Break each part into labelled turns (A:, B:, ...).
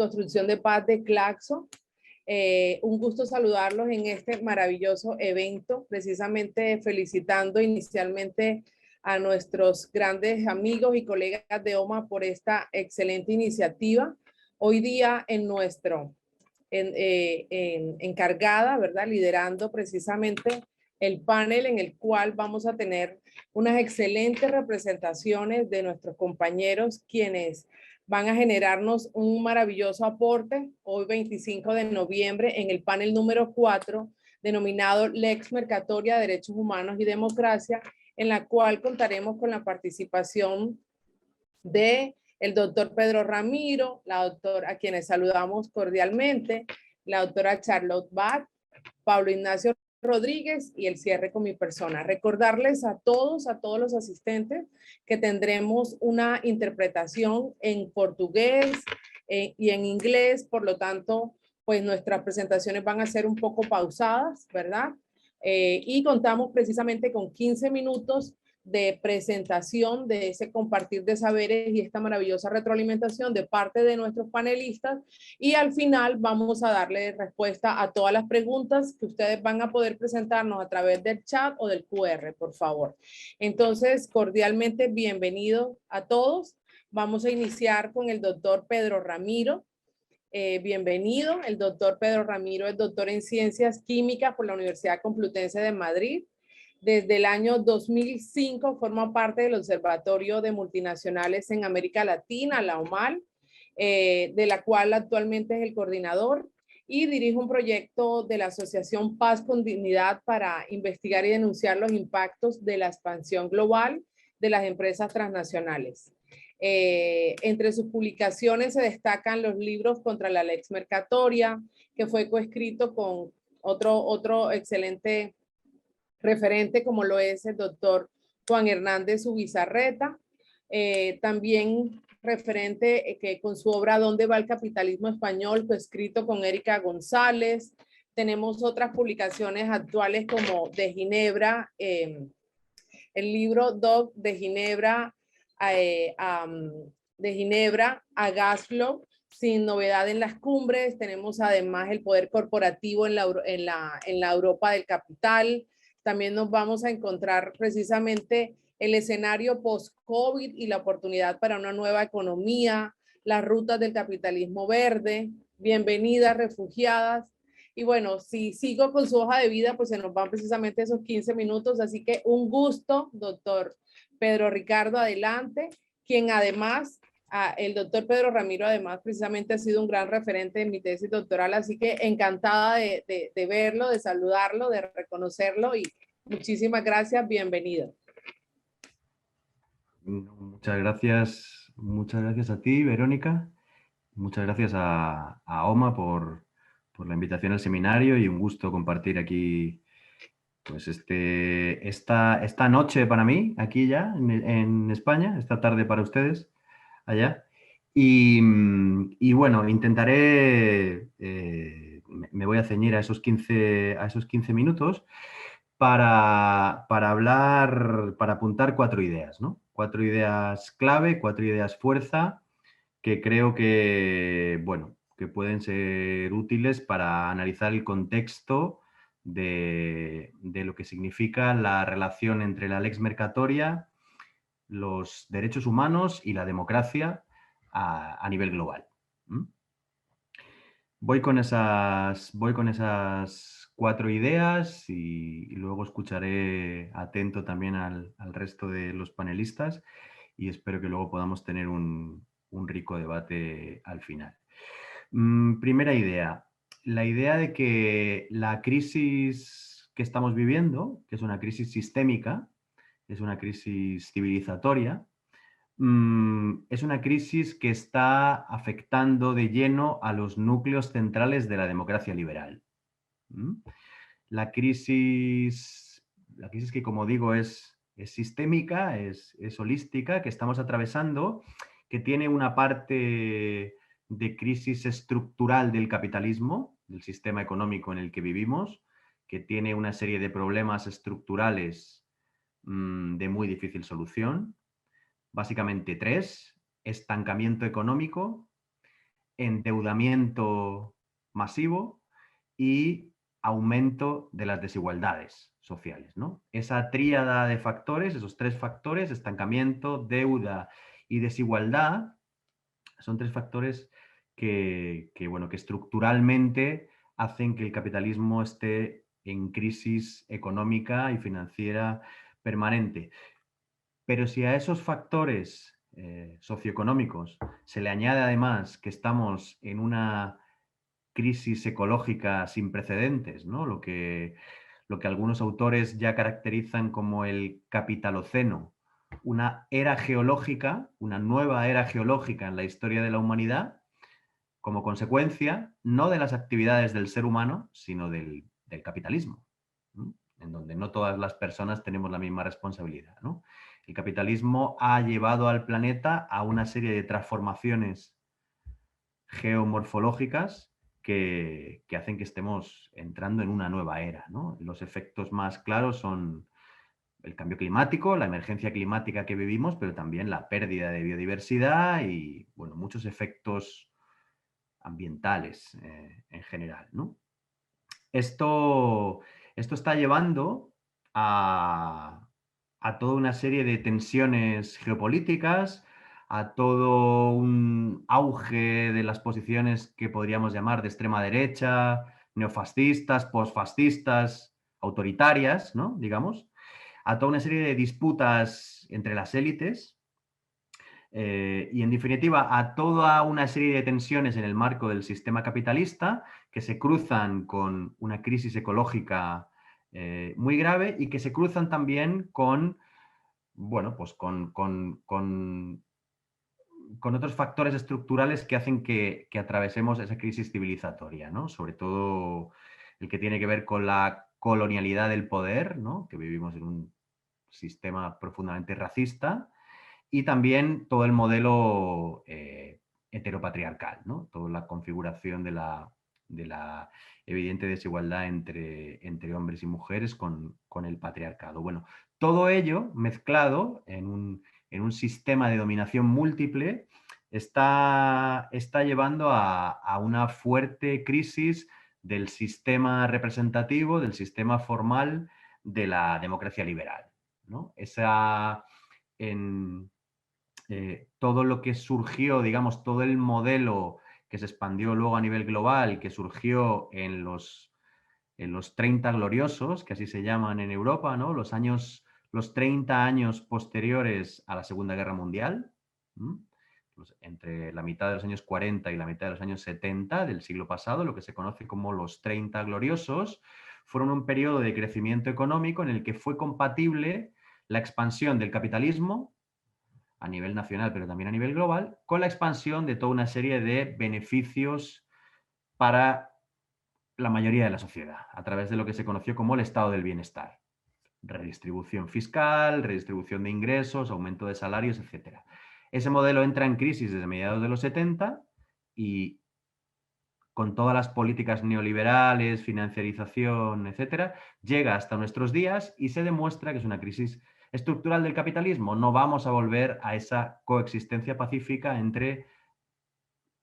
A: Construcción de Paz de Claxo. Un gusto saludarlos en este maravilloso evento, precisamente felicitando inicialmente a nuestros grandes amigos y colegas de OMA por esta excelente iniciativa. Hoy día encargada, ¿verdad? Liderando precisamente el panel en el cual vamos a tener unas excelentes representaciones de nuestros compañeros quienes van a generarnos un maravilloso aporte hoy 25 de noviembre en el panel número 4 denominado Lex Mercatoria, Derechos Humanos y Democracia, en la cual contaremos con la participación de el doctor Pedro Ramiro, la doctora, a quienes saludamos cordialmente, la doctora Charlotte Bach, Pablo Ignacio Rodríguez y el cierre con mi persona. Recordarles a todos los asistentes que tendremos una interpretación en portugués y en inglés, por lo tanto, pues nuestras presentaciones van a ser un poco pausadas, ¿verdad? Y contamos precisamente con 15 minutos de presentación de ese compartir de saberes y esta maravillosa retroalimentación de parte de nuestros panelistas, y al final vamos a darle respuesta a todas las preguntas que ustedes van a poder presentarnos a través del chat o del QR, por favor. Entonces, cordialmente bienvenido a todos. Vamos a iniciar con el doctor Pedro Ramiro. Bienvenido. El doctor Pedro Ramiro es doctor en Ciencias Químicas por la Universidad Complutense de Madrid. Desde el año 2005 forma parte del Observatorio de Multinacionales en América Latina, la OMAL, de la cual actualmente es el coordinador, y dirige un proyecto de la Asociación Paz con Dignidad para investigar y denunciar los impactos de la expansión global de las empresas transnacionales. Entre sus publicaciones se destacan los libros Contra la Lex Mercatoria, que fue coescrito con otro excelente referente como lo es el doctor Juan Hernández Ubizarreta, también referente que con su obra ¿Dónde va el capitalismo español?, coescrito con Erika González. Tenemos otras publicaciones actuales como de Ginebra, el libro Doc de Ginebra, a Gasflow, sin novedad en las cumbres. Tenemos además el poder corporativo en la Europa del capital. También nos vamos a encontrar precisamente el escenario post-COVID y la oportunidad para una nueva economía, las rutas del capitalismo verde, bienvenidas refugiadas. Y bueno, si sigo con su hoja de vida, pues se nos van precisamente esos 15 minutos. Así que un gusto, doctor Pedro Ricardo, adelante, quien además, el doctor Pedro Ramiro, además, precisamente ha sido un gran referente en mi tesis doctoral, así que encantada de verlo, de saludarlo, de reconocerlo, y muchísimas gracias, bienvenido.
B: Muchas gracias a ti, Verónica. Muchas gracias a OMA por la invitación al seminario, y un gusto compartir aquí pues esta noche para mí, aquí ya en España, esta tarde para ustedes allá. Y bueno, intentaré, me voy a ceñir a esos 15 minutos para hablar, para apuntar 4 ideas, ¿no? 4 ideas clave, 4 ideas fuerza, que creo que, bueno, que pueden ser útiles para analizar el contexto de lo que significa la relación entre la lex mercatoria, los derechos humanos y la democracia a nivel global. Voy con esas 4 ideas y luego escucharé atento también al resto de los panelistas, y espero que luego podamos tener un rico debate al final. Primera idea, la idea de que la crisis que estamos viviendo, que es una crisis sistémica, es una crisis civilizatoria, es una crisis que está afectando de lleno a los núcleos centrales de la democracia liberal. La crisis que, como digo, es sistémica, es holística, que estamos atravesando, que tiene una parte de crisis estructural del capitalismo, del sistema económico en el que vivimos, que tiene una serie de problemas estructurales de muy difícil solución. Básicamente 3: estancamiento económico, endeudamiento masivo y aumento de las desigualdades sociales, ¿no? Esa tríada de factores, esos tres factores, estancamiento, deuda y desigualdad, son tres factores bueno, que estructuralmente hacen que el capitalismo esté en crisis económica y financiera permanente. Pero si a esos factores socioeconómicos se le añade además que estamos en una crisis ecológica sin precedentes, ¿no? Lo que algunos autores ya caracterizan como el capitaloceno, una era geológica, una nueva era geológica en la historia de la humanidad, como consecuencia no de las actividades del ser humano, sino del capitalismo, ¿no? En donde no todas las personas tenemos la misma responsabilidad, ¿no? El capitalismo ha llevado al planeta a una serie de transformaciones geomorfológicas que hacen que estemos entrando en una nueva era, ¿no? Los efectos más claros son el cambio climático, la emergencia climática que vivimos, pero también la pérdida de biodiversidad y, bueno, muchos efectos ambientales en general, ¿no? Esto, esto está llevando a toda una serie de tensiones geopolíticas, a todo un auge de las posiciones que podríamos llamar de extrema derecha, neofascistas, posfascistas, autoritarias, ¿no? Digamos, a toda una serie de disputas entre las élites y en definitiva a toda una serie de tensiones en el marco del sistema capitalista que se cruzan con una crisis ecológica muy grave y que se cruzan también con, bueno, pues con otros factores estructurales que hacen que atravesemos esa crisis civilizatoria, ¿no? Sobre todo el que tiene que ver con la colonialidad del poder, ¿no? Que vivimos en un sistema profundamente racista, y también todo el modelo heteropatriarcal, ¿no? Toda la configuración de la evidente desigualdad entre hombres y mujeres con el patriarcado. Bueno, todo ello mezclado en un sistema de dominación múltiple está llevando a una fuerte crisis del sistema representativo, del sistema formal de la democracia liberal, ¿no? En, todo lo que surgió, digamos, todo el modelo que se expandió luego a nivel global, que surgió en los 30 gloriosos, que así se llaman en Europa, ¿no? Los 30 años posteriores a la Segunda Guerra Mundial, pues entre la mitad de los años 40 y la mitad de los años 70 del siglo pasado, lo que se conoce como los 30 gloriosos, fueron un periodo de crecimiento económico en el que fue compatible la expansión del capitalismo a nivel nacional, pero también a nivel global, con la expansión de toda una serie de beneficios para la mayoría de la sociedad, a través de lo que se conoció como el estado del bienestar. Redistribución fiscal, redistribución de ingresos, aumento de salarios, etc. Ese modelo entra en crisis desde mediados de los 70 y con todas las políticas neoliberales, financiarización, etcétera, llega hasta nuestros días y se demuestra que es una crisis estructural del capitalismo. No vamos a volver a esa coexistencia pacífica entre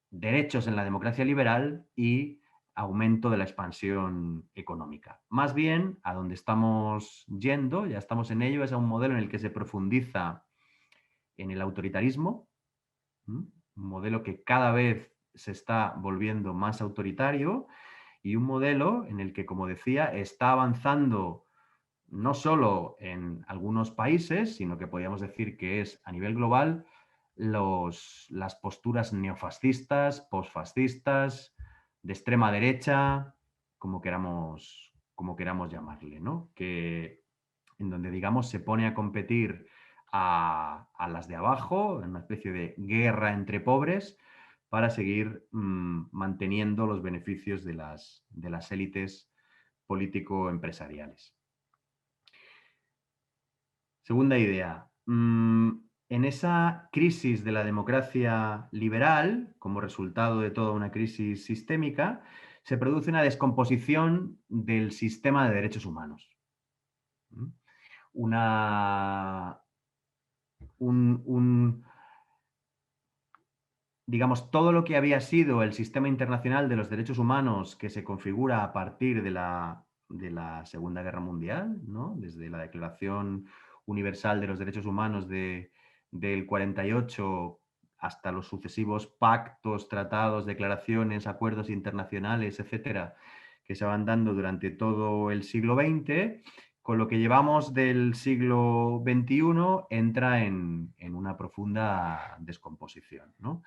B: derechos en la democracia liberal y aumento de la expansión económica. Más bien, a donde estamos yendo, ya estamos en ello, es a un modelo en el que se profundiza en el autoritarismo, un modelo que cada vez se está volviendo más autoritario y un modelo en el que, como decía, está avanzando no solo en algunos países, sino que podríamos decir que es a nivel global las posturas neofascistas, posfascistas, de extrema derecha, como queramos llamarle, ¿no? Que en donde, digamos, se pone a competir a las de abajo, en una especie de guerra entre pobres, para seguir manteniendo los beneficios de las élites político-empresariales. Segunda idea. En esa crisis de la democracia liberal, como resultado de toda una crisis sistémica, se produce una descomposición del sistema de derechos humanos. Una, un, digamos, todo lo que había sido el sistema internacional de los derechos humanos que se configura a partir de la Segunda Guerra Mundial, ¿no? Desde la Declaración Universal de los Derechos Humanos del 48 hasta los sucesivos pactos, tratados, declaraciones, acuerdos internacionales, etcétera, que se van dando durante todo el siglo XX, con lo que llevamos del siglo XXI entra en una profunda descomposición, ¿no?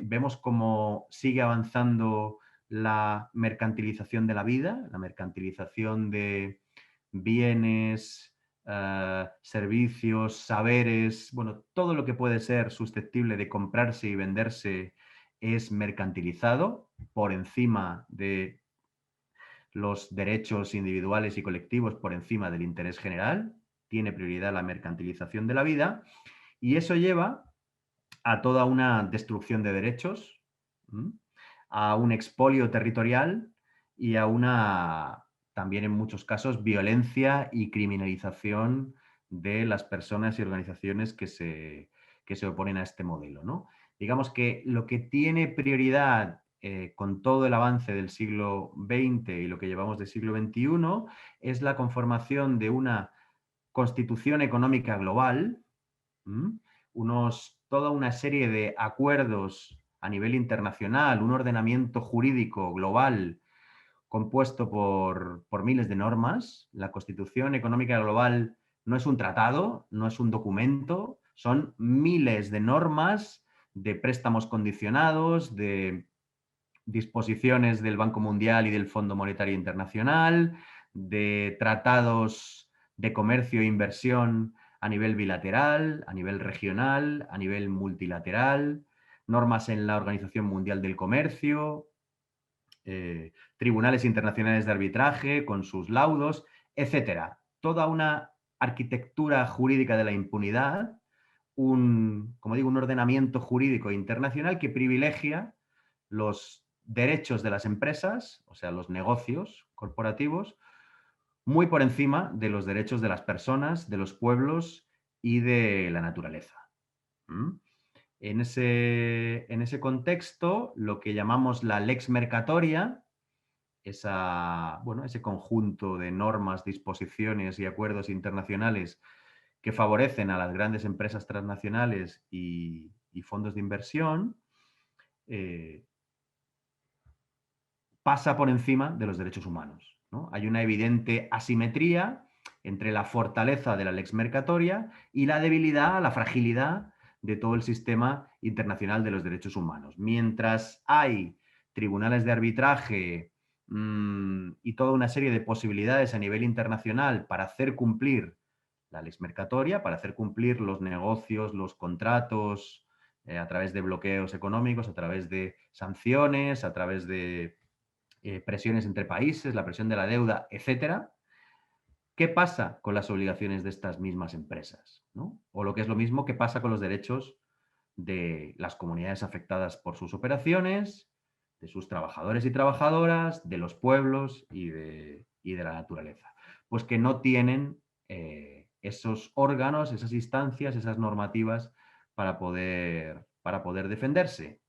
B: Vemos cómo sigue avanzando la mercantilización de la vida, la mercantilización de bienes, servicios, saberes, bueno, todo lo que puede ser susceptible de comprarse y venderse es mercantilizado por encima de los derechos individuales y colectivos, por encima del interés general, tiene prioridad la mercantilización de la vida y eso lleva a toda una destrucción de derechos, a un expolio territorial y a una, también en muchos casos, violencia y criminalización de las personas y organizaciones que se oponen a este modelo, ¿no? Digamos que lo que tiene prioridad con todo el avance del siglo XX y lo que llevamos del siglo XXI es la conformación de una constitución económica global, toda una serie de acuerdos a nivel internacional, un ordenamiento jurídico global compuesto por miles de normas. La Constitución Económica Global no es un tratado, no es un documento, son miles de normas, de préstamos condicionados, de disposiciones del Banco Mundial y del Fondo Monetario Internacional, de tratados de comercio e inversión a nivel bilateral, a nivel regional, a nivel multilateral, normas en la Organización Mundial del Comercio, tribunales internacionales de arbitraje con sus laudos, etcétera. Toda una arquitectura jurídica de la impunidad, como digo, un ordenamiento jurídico internacional que privilegia los derechos de las empresas, o sea, los negocios corporativos, muy por encima de los derechos de las personas, de los pueblos y de la naturaleza. En ese contexto, lo que llamamos la lex mercatoria, ese conjunto de normas, disposiciones y acuerdos internacionales que favorecen a las grandes empresas transnacionales y fondos de inversión, pasa por encima de los derechos humanos, ¿no? Hay una evidente asimetría entre la fortaleza de la lex mercatoria y la debilidad, la fragilidad de todo el sistema internacional de los derechos humanos. Mientras hay tribunales de arbitraje y toda una serie de posibilidades a nivel internacional para hacer cumplir la lex mercatoria, para hacer cumplir los negocios, los contratos, a través de bloqueos económicos, a través de sanciones, a través de presiones entre países, la presión de la deuda, etcétera. ¿Qué pasa con las obligaciones de estas mismas empresas, ¿no? O lo que es lo mismo, ¿qué pasa con los derechos de las comunidades afectadas por sus operaciones, de sus trabajadores y trabajadoras, de los pueblos y de la naturaleza? Pues que no tienen esos órganos, esas instancias, esas normativas para poder defenderse.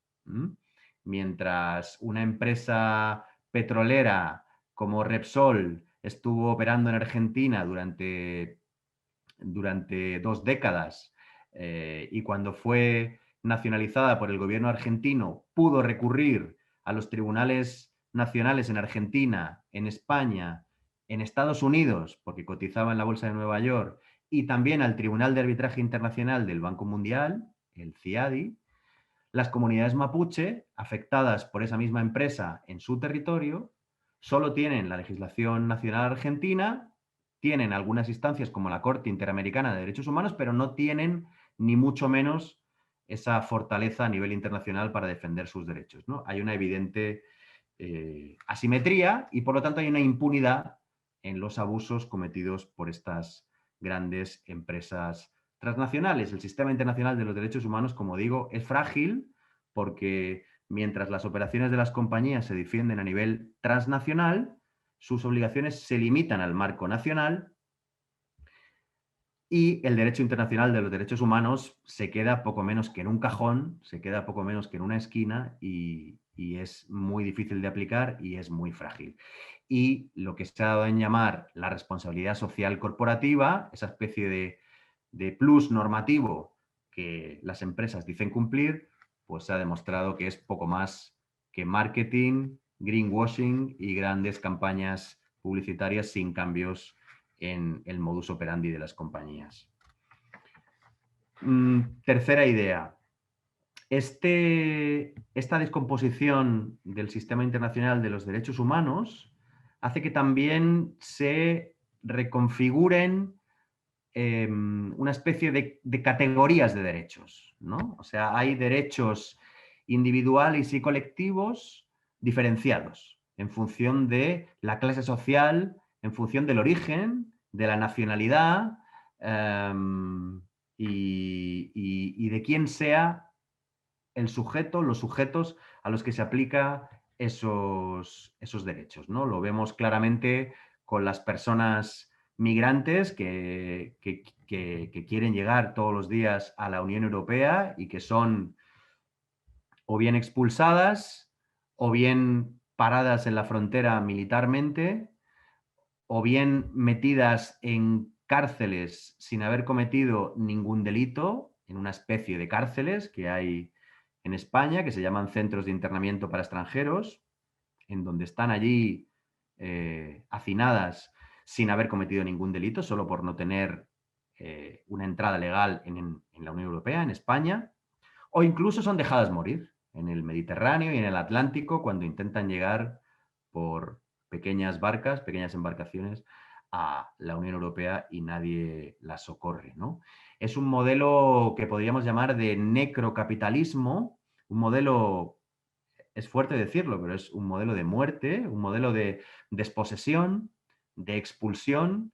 B: Mientras una empresa petrolera como Repsol estuvo operando en Argentina durante 2 décadas y cuando fue nacionalizada por el gobierno argentino pudo recurrir a los tribunales nacionales en Argentina, en España, en Estados Unidos, porque cotizaba en la Bolsa de Nueva York, y también al Tribunal de Arbitraje Internacional del Banco Mundial, el CIADI, las comunidades mapuche, afectadas por esa misma empresa en su territorio, solo tienen la legislación nacional argentina, tienen algunas instancias como la Corte Interamericana de Derechos Humanos, pero no tienen ni mucho menos esa fortaleza a nivel internacional para defender sus derechos, ¿no? Hay una evidente asimetría y por lo tanto hay una impunidad en los abusos cometidos por estas grandes empresas transnacionales. El sistema internacional de los derechos humanos, como digo, es frágil porque mientras las operaciones de las compañías se defienden a nivel transnacional, sus obligaciones se limitan al marco nacional Y el derecho internacional de los derechos humanos se queda poco menos que en un cajón, se queda poco menos que en una esquina y es muy difícil de aplicar y es muy frágil. Y lo que se ha dado en llamar la responsabilidad social corporativa, esa especie de plus normativo que las empresas dicen cumplir, pues se ha demostrado que es poco más que marketing, greenwashing y grandes campañas publicitarias sin cambios en el modus operandi de las compañías. Tercera idea. Esta descomposición del sistema internacional de los derechos humanos hace que también se reconfiguren una especie de categorías de derechos, ¿no? O sea, hay derechos individuales y colectivos diferenciados en función de la clase social, en función del origen, de la nacionalidad y de quién sea el sujeto, los sujetos a los que se aplica esos derechos, ¿no? Lo vemos claramente con las personas migrantes que quieren llegar todos los días a la Unión Europea y que son o bien expulsadas o bien paradas en la frontera militarmente o bien metidas en cárceles sin haber cometido ningún delito, en una especie de cárceles que hay en España, que se llaman centros de internamiento para extranjeros, en donde están allí hacinadas sin haber cometido ningún delito, solo por no tener una entrada legal en la Unión Europea, en España, o incluso son dejadas morir en el Mediterráneo y en el Atlántico cuando intentan llegar por pequeñas barcas, pequeñas embarcaciones a la Unión Europea y nadie las socorre, ¿no? Es un modelo que podríamos llamar de necrocapitalismo, un modelo, es fuerte decirlo, pero es un modelo de muerte, un modelo de desposesión, de expulsión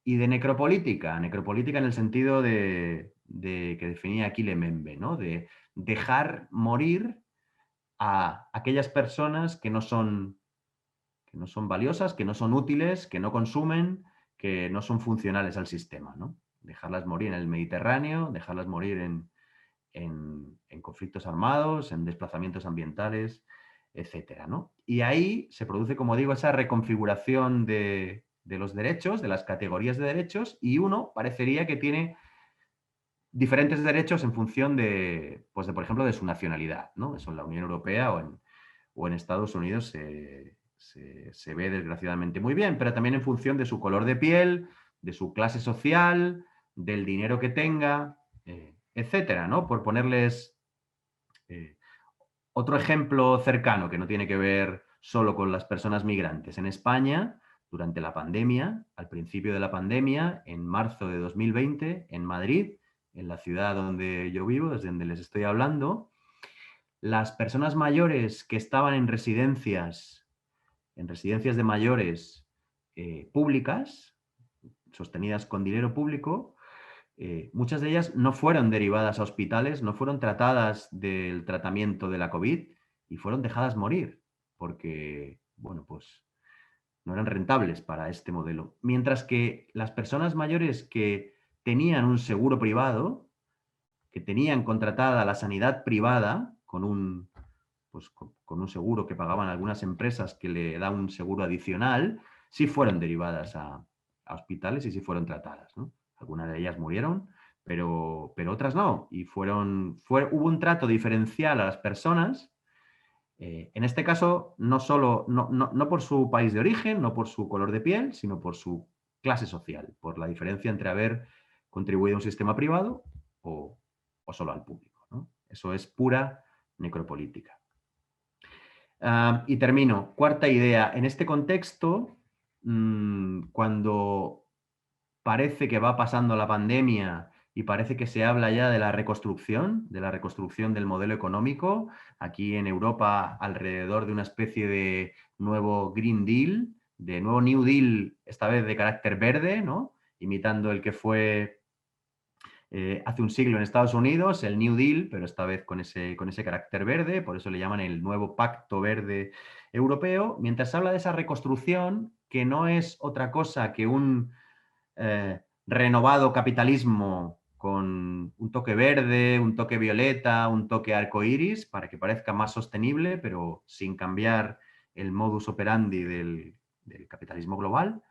B: y de necropolítica. Necropolítica en el sentido de que definía Achille Mbembe, ¿no? De dejar morir a aquellas personas que no son valiosas, que no son útiles, que no consumen, que no son funcionales al sistema, ¿no? Dejarlas morir en el Mediterráneo, dejarlas morir en conflictos armados, en desplazamientos ambientales, etcétera, ¿no? Y ahí se produce, como digo, esa reconfiguración de los derechos, de las categorías de derechos, y uno parecería que tiene diferentes derechos en función pues de, por ejemplo, de su nacionalidad, ¿no? Eso en la Unión Europea o en Estados Unidos se ve desgraciadamente muy bien, pero también en función de su color de piel, de su clase social, del dinero que tenga, etcétera, ¿no? Por ponerles otro ejemplo cercano que no tiene que ver solo con las personas migrantes. En España, durante la pandemia, al principio de la pandemia, en marzo de 2020, en Madrid, en la ciudad donde yo vivo, desde donde les estoy hablando, las personas mayores que estaban en residencias de mayores públicas, sostenidas con dinero público, muchas de ellas no fueron derivadas a hospitales, no fueron tratadas del tratamiento de la COVID y fueron dejadas morir porque, bueno, pues no eran rentables para este modelo. Mientras que las personas mayores que tenían un seguro privado, que tenían contratada la sanidad privada con un, pues, con un seguro que pagaban algunas empresas que le da un seguro adicional, sí fueron derivadas a hospitales y sí fueron tratadas, ¿no? Algunas de ellas murieron, pero otras no. Y hubo un trato diferencial a las personas. En este caso, no solo, no por su país de origen, no por su color de piel, sino por su clase social, por la diferencia entre haber contribuido a un sistema privado o solo al público, ¿no? Eso es pura necropolítica. Y termino. Cuarta idea. En este contexto, cuando parece que va pasando la pandemia y parece que se habla ya de la reconstrucción del modelo económico, aquí en Europa alrededor de una especie de nuevo Green Deal, de nuevo New Deal, esta vez de carácter verde, ¿no? Imitando el que fue hace un siglo en Estados Unidos, el New Deal, pero esta vez con ese carácter verde, por eso le llaman el nuevo Pacto Verde Europeo, mientras se habla de esa reconstrucción que no es otra cosa que un renovado capitalismo con un toque verde, un toque violeta, un toque arcoíris, para que parezca más sostenible, pero sin cambiar el modus operandi del capitalismo global.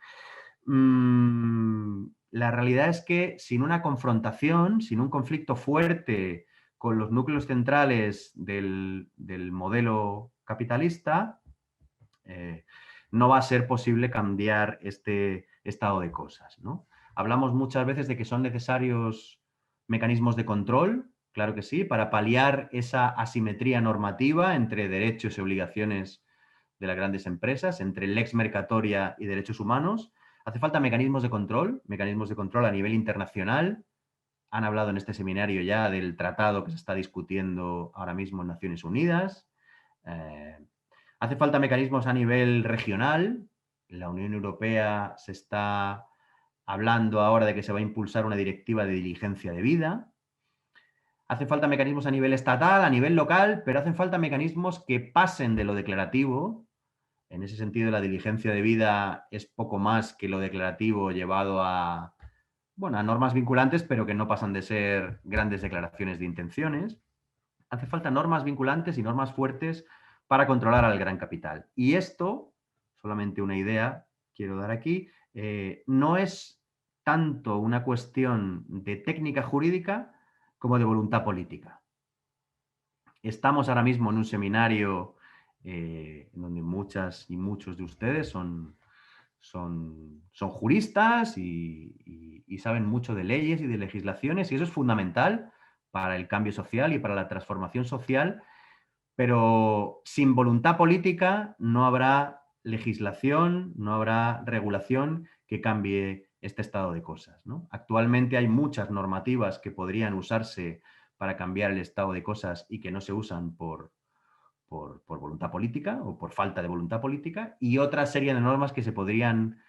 B: La realidad es que sin una confrontación, sin un conflicto fuerte con los núcleos centrales del modelo capitalista, no va a ser posible cambiar este estado de cosas, ¿no? Hablamos muchas veces de que son necesarios mecanismos de control, claro que sí, para paliar esa asimetría normativa entre derechos y obligaciones de las grandes empresas, entre lex mercatoria y derechos humanos. Hace falta mecanismos de control a nivel internacional. Han hablado en este seminario ya del tratado que se está discutiendo ahora mismo en Naciones Unidas. Hace falta mecanismos a nivel regional. La Unión Europea se está hablando ahora de que se va a impulsar una directiva de diligencia de vida. Hacen falta mecanismos a nivel estatal, a nivel local, pero hacen falta mecanismos que pasen de lo declarativo. En ese sentido, la diligencia de vida es poco más que lo declarativo llevado a, bueno, a normas vinculantes, pero que no pasan de ser grandes declaraciones de intenciones. Hace falta normas vinculantes y normas fuertes para controlar al gran capital. Y esto, solamente una idea quiero dar aquí, no es tanto una cuestión de técnica jurídica como de voluntad política. Estamos ahora mismo en un seminario donde muchas y muchos de ustedes son juristas y saben mucho de leyes y de legislaciones, y eso es fundamental para el cambio social y para la transformación social, pero sin voluntad política no habrá legislación, no habrá regulación que cambie este estado de cosas, ¿no? Actualmente hay muchas normativas que podrían usarse para cambiar el estado de cosas y que no se usan por voluntad política o por falta de voluntad política, y otra serie de normas que se podrían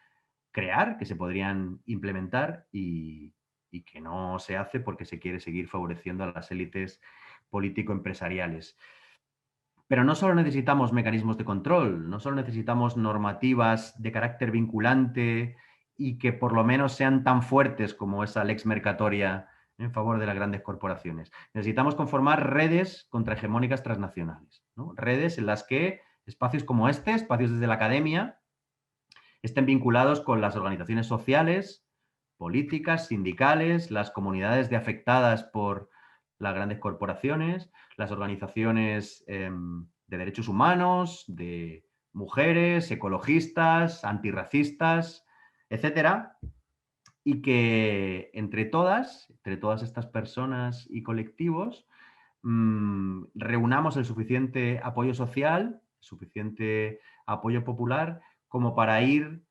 B: crear, que se podrían implementar y que no se hace porque se quiere seguir favoreciendo a las élites político-empresariales. Pero no solo necesitamos mecanismos de control, no solo necesitamos normativas de carácter vinculante y que por lo menos sean tan fuertes como esa lex mercatoria en favor de las grandes corporaciones. Necesitamos conformar redes contrahegemónicas transnacionales, ¿no? Redes en las que espacios como este, espacios desde la academia, estén vinculados con las organizaciones sociales, políticas, sindicales, las comunidades de afectadas por las grandes corporaciones, las organizaciones de derechos humanos, de mujeres, ecologistas, antirracistas, etcétera, y que entre todas estas personas y colectivos, reunamos el suficiente apoyo social, suficiente apoyo popular, como para ir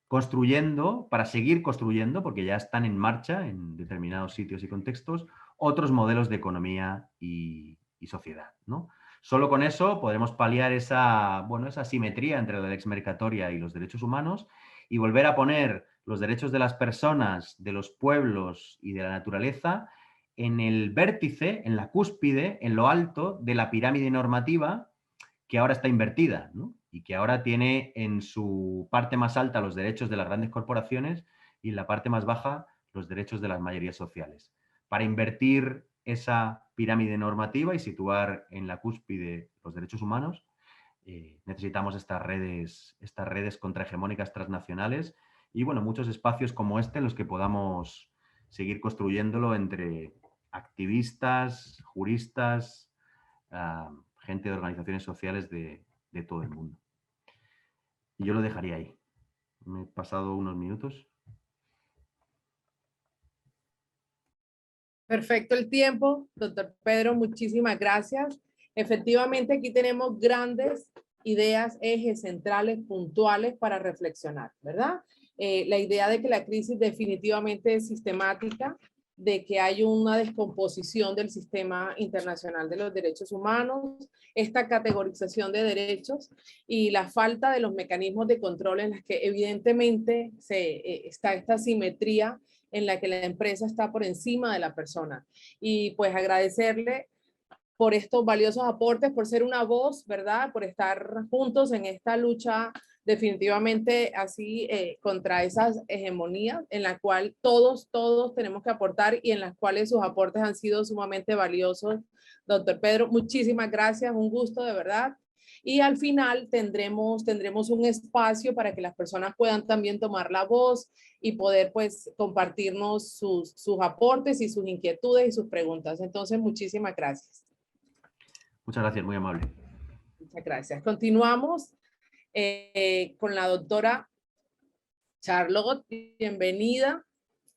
B: construyendo, para seguir construyendo, porque ya están en marcha en determinados sitios y contextos, otros modelos de economía y sociedad, ¿no? Solo con eso podremos paliar esa, bueno, esa asimetría entre la lex mercatoria y los derechos humanos y volver a poner los derechos de las personas, de los pueblos y de la naturaleza en el vértice, en la cúspide, en lo alto de la pirámide normativa que ahora está invertida, ¿no? Y que ahora tiene en su parte más alta los derechos de las grandes corporaciones y en la parte más baja los derechos de las mayorías sociales. Para invertir esa pirámide normativa y situar en la cúspide los derechos humanos, necesitamos estas redes contrahegemónicas transnacionales y, bueno, muchos espacios como este en los que podamos seguir construyéndolo entre activistas, juristas, gente de organizaciones sociales de todo el mundo. Y yo lo dejaría ahí. Me he pasado unos minutos.
A: Perfecto el tiempo, doctor Pedro, muchísimas gracias. Efectivamente, aquí tenemos grandes ideas, ejes centrales, puntuales para reflexionar, ¿verdad? La idea de que la crisis definitivamente es sistemática, de que hay una descomposición del sistema internacional de los derechos humanos, esta categorización de derechos y la falta de los mecanismos de control en las que evidentemente está esta simetría en la que la empresa está por encima de la persona. Y pues agradecerle por estos valiosos aportes, por ser una voz, ¿verdad? Por estar juntos en esta lucha definitivamente así contra esas hegemonías en la cual todos tenemos que aportar y en las cuales sus aportes han sido sumamente valiosos. Doctor Pedro, muchísimas gracias, un gusto de verdad. Y al final tendremos un espacio para que las personas puedan también tomar la voz y poder pues compartirnos sus aportes y sus inquietudes y sus preguntas. Entonces, muchísimas gracias.
B: Muchas gracias, muy amable.
A: Muchas gracias. Continuamos con la doctora Charlotte. Bienvenida,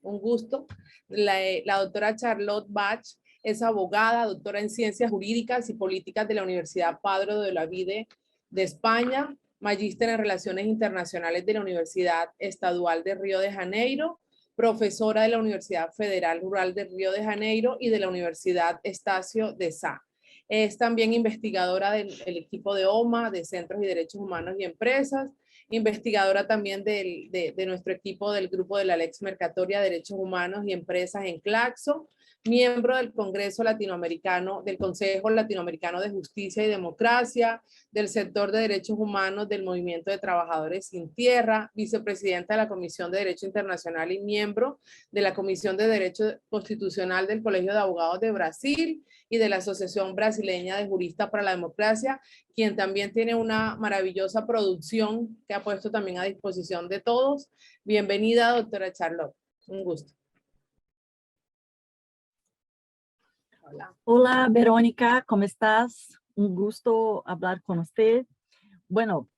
A: un gusto. La doctora Charlotte Bach es abogada, doctora en Ciencias Jurídicas y Políticas de la Universidad Padre de la Vida de España, magíster en Relaciones Internacionales de la Universidad Estadual de Río de Janeiro, profesora de la Universidad Federal Rural de Río de Janeiro y de la Universidad Estácio de Sá. Es también investigadora del equipo de OMA, de Centros y Derechos Humanos y Empresas, investigadora también de nuestro equipo del grupo de la Lex Mercatoria, Derechos Humanos y Empresas en Claxo, miembro del Congreso Latinoamericano, del Consejo Latinoamericano de Justicia y Democracia, del sector de derechos humanos del Movimiento de Trabajadores Sin Tierra, vicepresidenta de la Comisión de Derecho Internacional y miembro de la Comisión de Derecho Constitucional del Colegio de Abogados de Brasil y de la Asociación Brasileña de Juristas para la Democracia, quien también tiene una maravillosa producción que ha puesto también a disposición de todos. Bienvenida, doctora Charlotte. Un gusto.
C: Hola. Hola, Verónica, ¿cómo estás? Un gusto hablar con usted. Bueno,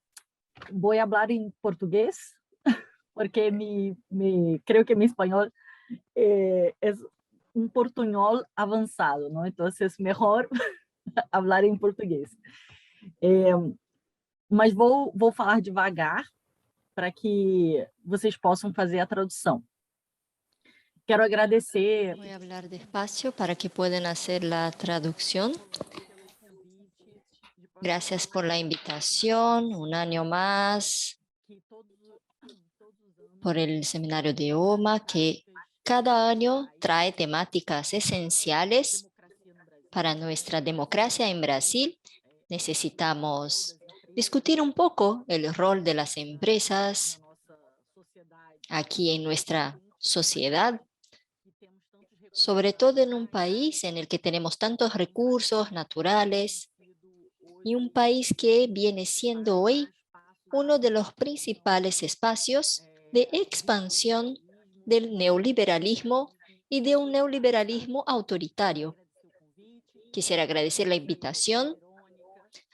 C: voy a hablar en portugués porque creo que mi español es un portuñol avanzado, ¿no? Entonces, mejor hablar em português. Mas vou falar devagar para que vocês possam fazer a tradução. Quiero agradecer.
D: Voy a hablar despacio para que puedan hacer la traducción. Gracias por la invitación, un año más, por el seminario de OMA, que cada año trae temáticas esenciales para nuestra democracia en Brasil. Necesitamos discutir un poco el rol de las empresas aquí en nuestra sociedad, sobre todo en un país en el que tenemos tantos recursos naturales y un país que viene siendo hoy uno de los principales espacios de expansión del neoliberalismo y de un neoliberalismo autoritario. Quisiera agradecer la invitación,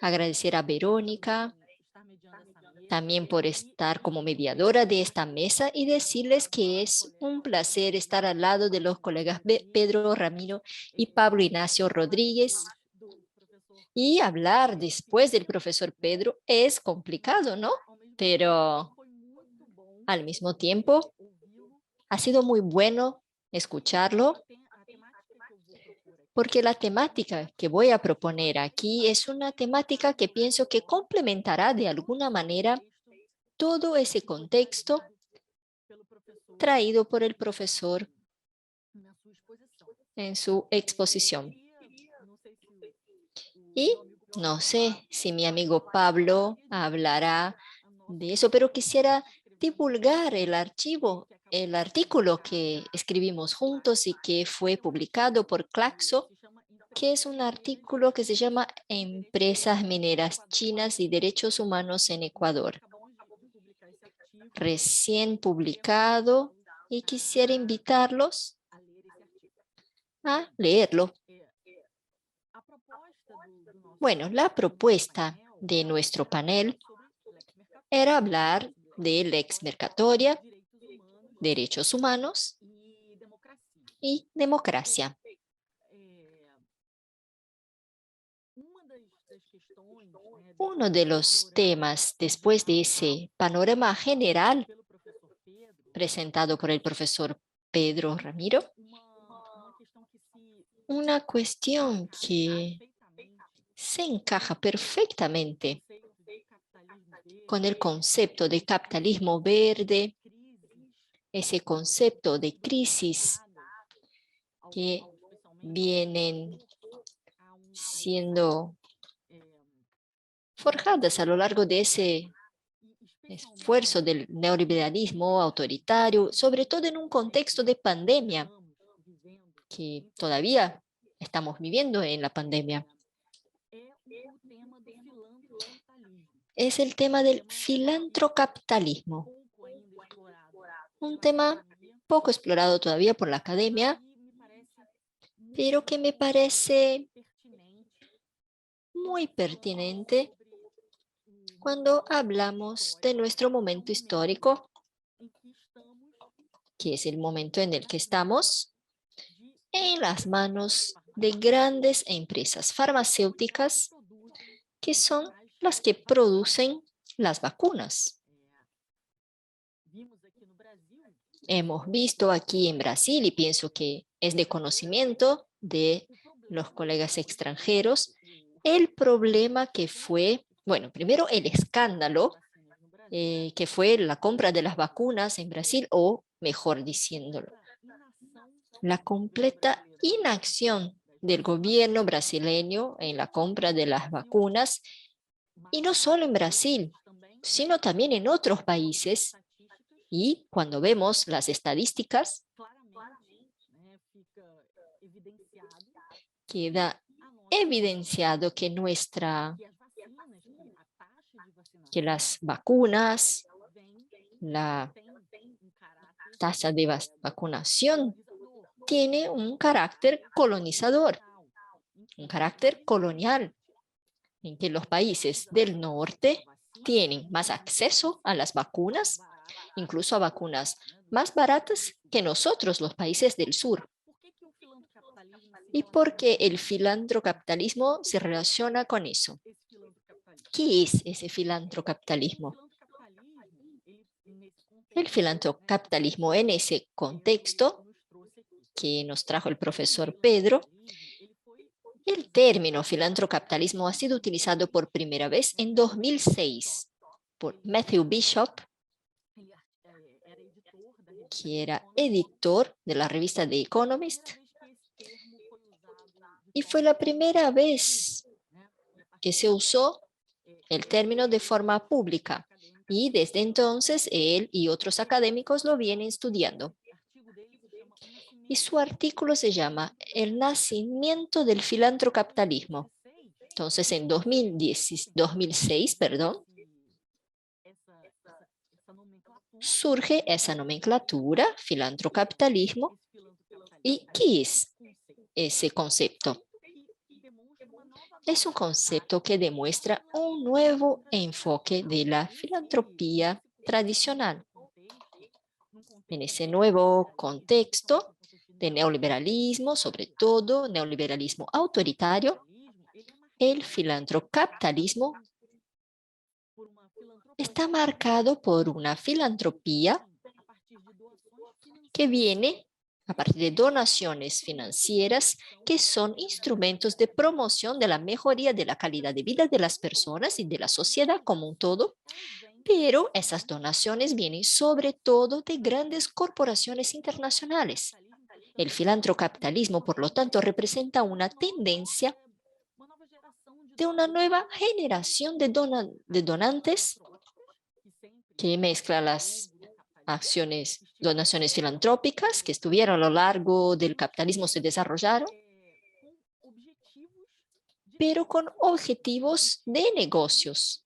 D: agradecer a Verónica, también por estar como mediadora de esta mesa y decirles que es un placer estar al lado de los colegas Pedro Ramiro y Pablo Ignacio Rodríguez. Y hablar después del profesor Pedro es complicado, ¿no? Pero al mismo tiempo ha sido muy bueno escucharlo, porque la temática que voy a proponer aquí es una temática que pienso que complementará de alguna manera todo ese contexto traído por el profesor en su exposición. Y no sé si mi amigo Pablo hablará de eso, pero quisiera divulgar el artículo que escribimos juntos y que fue publicado por Claxo, que es un artículo que se llama Empresas mineras chinas y derechos humanos en Ecuador. Recién publicado, y quisiera invitarlos a leerlo. Bueno, la propuesta de nuestro panel era hablar de Lex Mercatoria, derechos humanos y democracia. Uno de los temas después de ese panorama general presentado por el profesor Pedro Ramiro, una cuestión que se encaja perfectamente con el concepto de capitalismo verde, ese concepto de crisis que vienen siendo forjadas a lo largo de ese esfuerzo del neoliberalismo autoritario, sobre todo en un contexto de pandemia, que todavía estamos viviendo en la pandemia. Es el tema del filantrocapitalismo, un tema poco explorado todavía por la academia, pero que me parece muy pertinente cuando hablamos de nuestro momento histórico, que es el momento en el que estamos en las manos de grandes empresas farmacéuticas que son las que producen las vacunas. Hemos visto aquí en Brasil, y pienso que es de conocimiento de los colegas extranjeros, el problema que fue, bueno, primero el escándalo que fue la compra de las vacunas en Brasil, o mejor diciéndolo, la completa inacción del gobierno brasileño en la compra de las vacunas, y no solo en Brasil, sino también en otros países. Y cuando vemos las estadísticas, queda evidenciado que las vacunas, la tasa de vacunación tiene un carácter colonizador, un carácter colonial, en que los países del norte tienen más acceso a las vacunas, incluso a vacunas más baratas que nosotros, los países del sur. ¿Y por qué el filantrocapitalismo se relaciona con eso? ¿Qué es ese filantrocapitalismo? El filantrocapitalismo en ese contexto que nos trajo el profesor Pedro, el término filantrocapitalismo ha sido utilizado por primera vez en 2006 por Matthew Bishop, que era editor de la revista The Economist, y fue la primera vez que se usó el término de forma pública, y desde entonces él y otros académicos lo vienen estudiando. Y su artículo se llama El nacimiento del filantrocapitalismo. Entonces, en 2006, surge esa nomenclatura, filantrocapitalismo. ¿Y qué es ese concepto? Es un concepto que demuestra un nuevo enfoque de la filantropía tradicional. En ese nuevo contexto de neoliberalismo, sobre todo neoliberalismo autoritario, el filantrocapitalismo está marcado por una filantropía que viene a partir de donaciones financieras que son instrumentos de promoción de la mejoría de la calidad de vida de las personas y de la sociedad como un todo, pero esas donaciones vienen sobre todo de grandes corporaciones internacionales. El filantrocapitalismo, por lo tanto, representa una tendencia de una nueva generación de donantes que mezcla las donaciones filantrópicas que estuvieron a lo largo del capitalismo, se desarrollaron, pero con objetivos de negocios,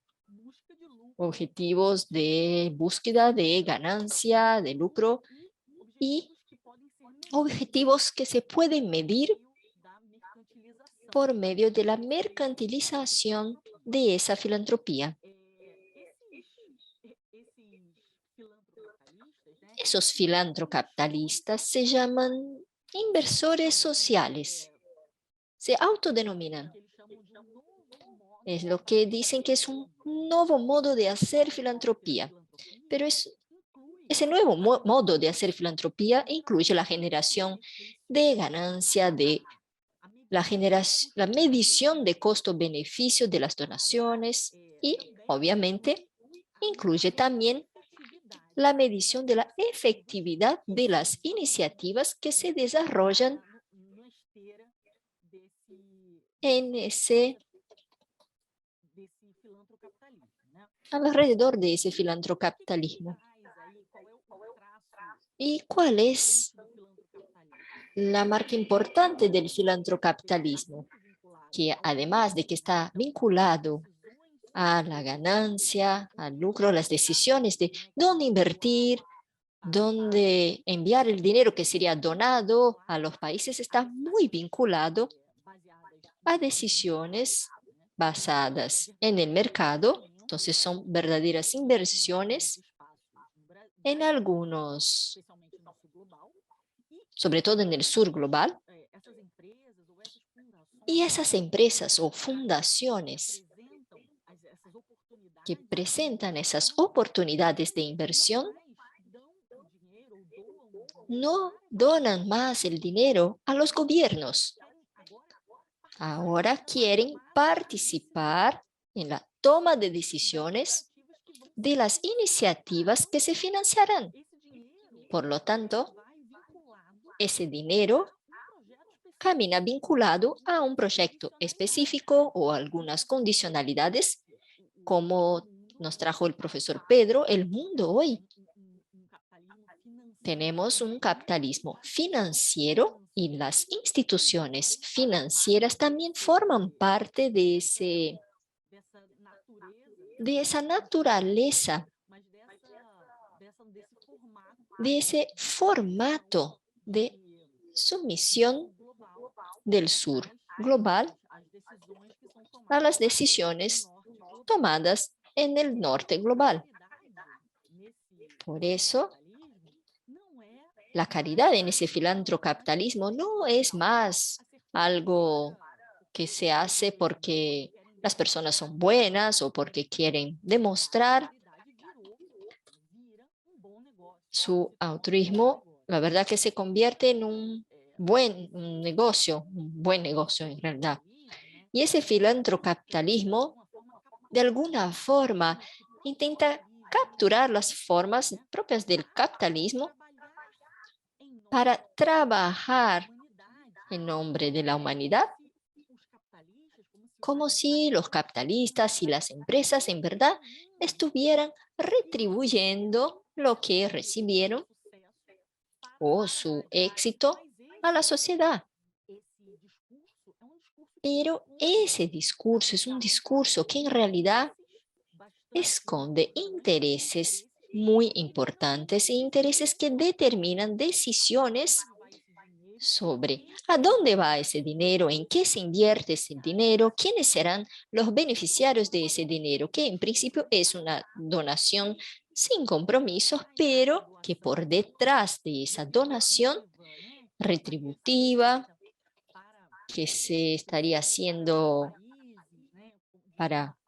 D: objetivos de búsqueda de ganancia, de lucro, y objetivos que se pueden medir por medio de la mercantilización de esa filantropía. Esos filantrocapitalistas se llaman inversores sociales, se autodenominan. Es lo que dicen que es un nuevo modo de hacer filantropía, pero ese nuevo modo de hacer filantropía incluye la generación de ganancia, la medición de costo-beneficio de las donaciones y, obviamente, incluye también la medición de la efectividad de las iniciativas que se desarrollan en ese alrededor de ese filantrocapitalismo. ¿Y cuál es la marca importante del filantrocapitalismo? Que además de que está vinculado a la ganancia, al lucro, las decisiones de dónde invertir, dónde enviar el dinero que sería donado a los países, está muy vinculado a decisiones basadas en el mercado. Entonces son verdaderas inversiones en algunos, sobre todo en el sur global. Y esas empresas o fundaciones que presentan esas oportunidades de inversión no donan más el dinero a los gobiernos. Ahora quieren participar en la toma de decisiones de las iniciativas que se financiarán. Por lo tanto, ese dinero camina vinculado a un proyecto específico o algunas condicionalidades, como nos trajo el profesor Pedro, el mundo hoy. Tenemos un capitalismo financiero y las instituciones financieras también forman parte de esa naturaleza, de ese formato de sumisión del sur global a las decisiones tomadas en el norte global. Por eso, la caridad en ese filantrocapitalismo no es más algo que se hace porque las personas son buenas o porque quieren demostrar su altruismo. La verdad que se convierte en un buen negocio en realidad. Y ese filantrocapitalismo, de alguna forma, intenta capturar las formas propias del capitalismo para trabajar en nombre de la humanidad, como si los capitalistas y las empresas en verdad estuvieran retribuyendo lo que recibieron o su éxito a la sociedad. Pero ese discurso es un discurso que en realidad esconde intereses muy importantes e intereses que determinan decisiones sobre a dónde va ese dinero, en qué se invierte ese dinero, quiénes serán los beneficiarios de ese dinero, que en principio es una donación sin compromisos, pero que por detrás de esa donación retributiva que se estaría haciendo para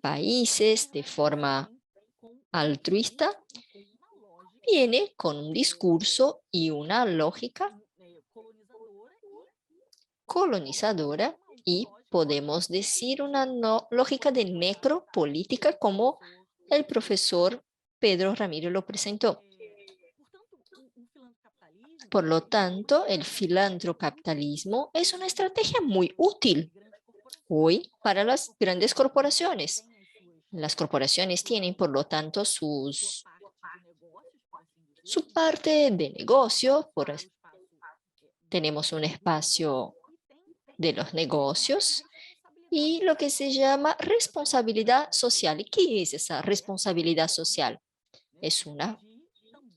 D: países de forma altruista, viene con un discurso y una lógica colonizadora y podemos decir una lógica de necropolítica, como el profesor Pedro Ramírez lo presentó. Por lo tanto, el filantrocapitalismo es una estrategia muy útil hoy para las grandes corporaciones. Las corporaciones tienen, por lo tanto, su parte de negocio. Tenemos un espacio de los negocios y lo que se llama responsabilidad social. ¿Y qué es esa responsabilidad social? Es una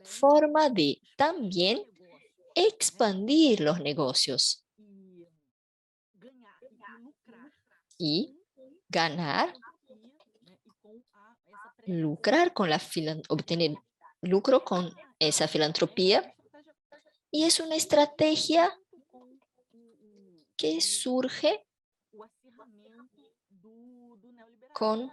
D: forma de también expandir los negocios y ganar, obtener lucro con esa filantropía. Y es una estrategia que surge con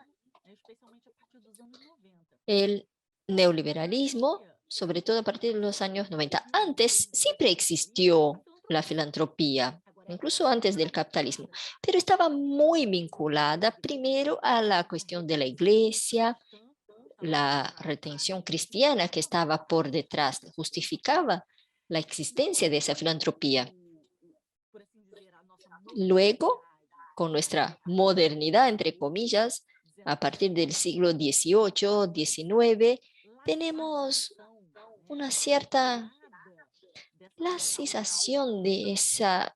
D: el neoliberalismo, sobre todo a partir de los años 90. Antes siempre existió la filantropía, incluso antes del capitalismo, pero estaba muy vinculada primero a la cuestión de la iglesia, la retención cristiana que estaba por detrás, justificaba la existencia de esa filantropía. Luego, con nuestra modernidad, entre comillas, a partir del siglo XVIII, XIX, tenemos una cierta laicización de esa,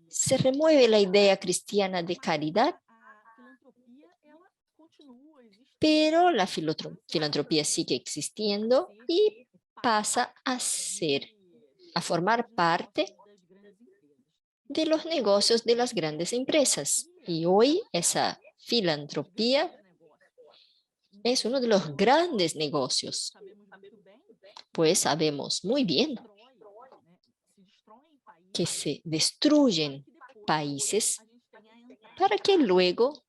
D: se remueve la idea cristiana de caridad, pero la filantropía sigue existiendo y pasa a formar parte de los negocios de las grandes empresas. Y hoy esa filantropía es uno de los grandes negocios, pues sabemos muy bien que se destruyen países para que luego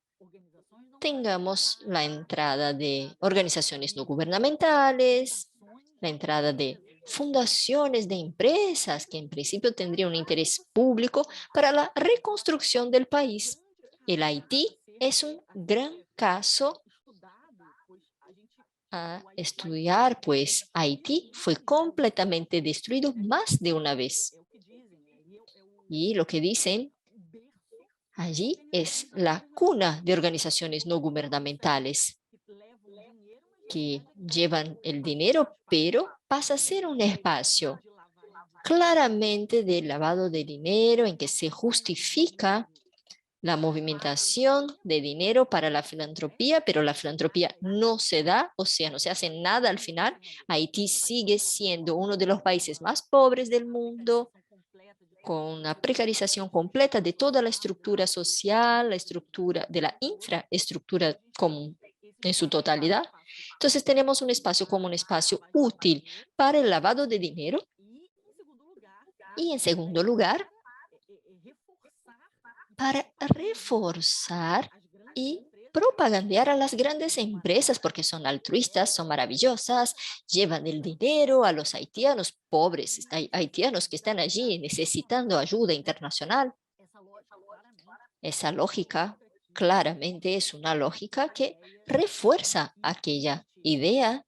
D: tengamos la entrada de organizaciones no gubernamentales, la entrada de fundaciones de empresas que en principio tendrían un interés público para la reconstrucción del país. El Haití es un gran caso a estudiar, pues Haití fue completamente destruido más de una vez. Y lo que dicen allí es la cuna de organizaciones no gubernamentales que llevan el dinero, pero pasa a ser un espacio claramente de lavado de dinero en que se justifica la movimentación de dinero para la filantropía, pero la filantropía no se da, o sea, no se hace nada al final. Haití sigue siendo uno de los países más pobres del mundo, con una precarización completa de toda la estructura social, la estructura de la infraestructura común en su totalidad. Entonces tenemos un espacio como un espacio útil para el lavado de dinero y en segundo lugar, para reforzar y propagandear a las grandes empresas porque son altruistas, son maravillosas, llevan el dinero a los haitianos, pobres haitianos que están allí necesitando ayuda internacional. Esa lógica claramente es una lógica que refuerza aquella idea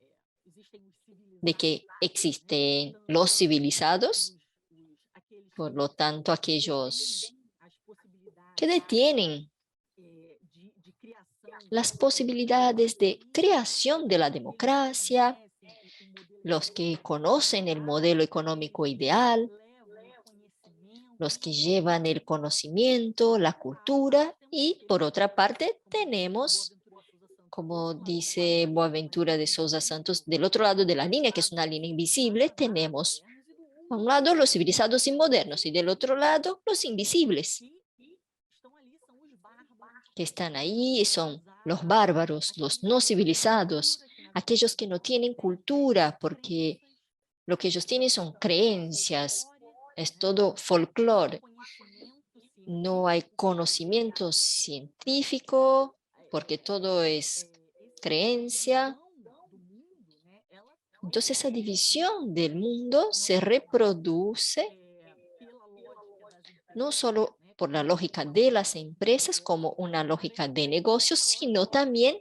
D: de que existen los civilizados, por lo tanto aquellos que detienen las posibilidades de creación de la democracia, los que conocen el modelo económico ideal, los que llevan el conocimiento, la cultura, y por otra parte tenemos, como dice Boaventura de Sousa Santos, del otro lado de la línea, que es una línea invisible, tenemos a un lado los civilizados y modernos y del otro lado los invisibles, que están ahí y son los bárbaros, los no civilizados, aquellos que no tienen cultura porque lo que ellos tienen son creencias, es todo folclore. No hay conocimiento científico porque todo es creencia. Entonces esa división del mundo se reproduce no solo por la lógica de las empresas como una lógica de negocios, sino también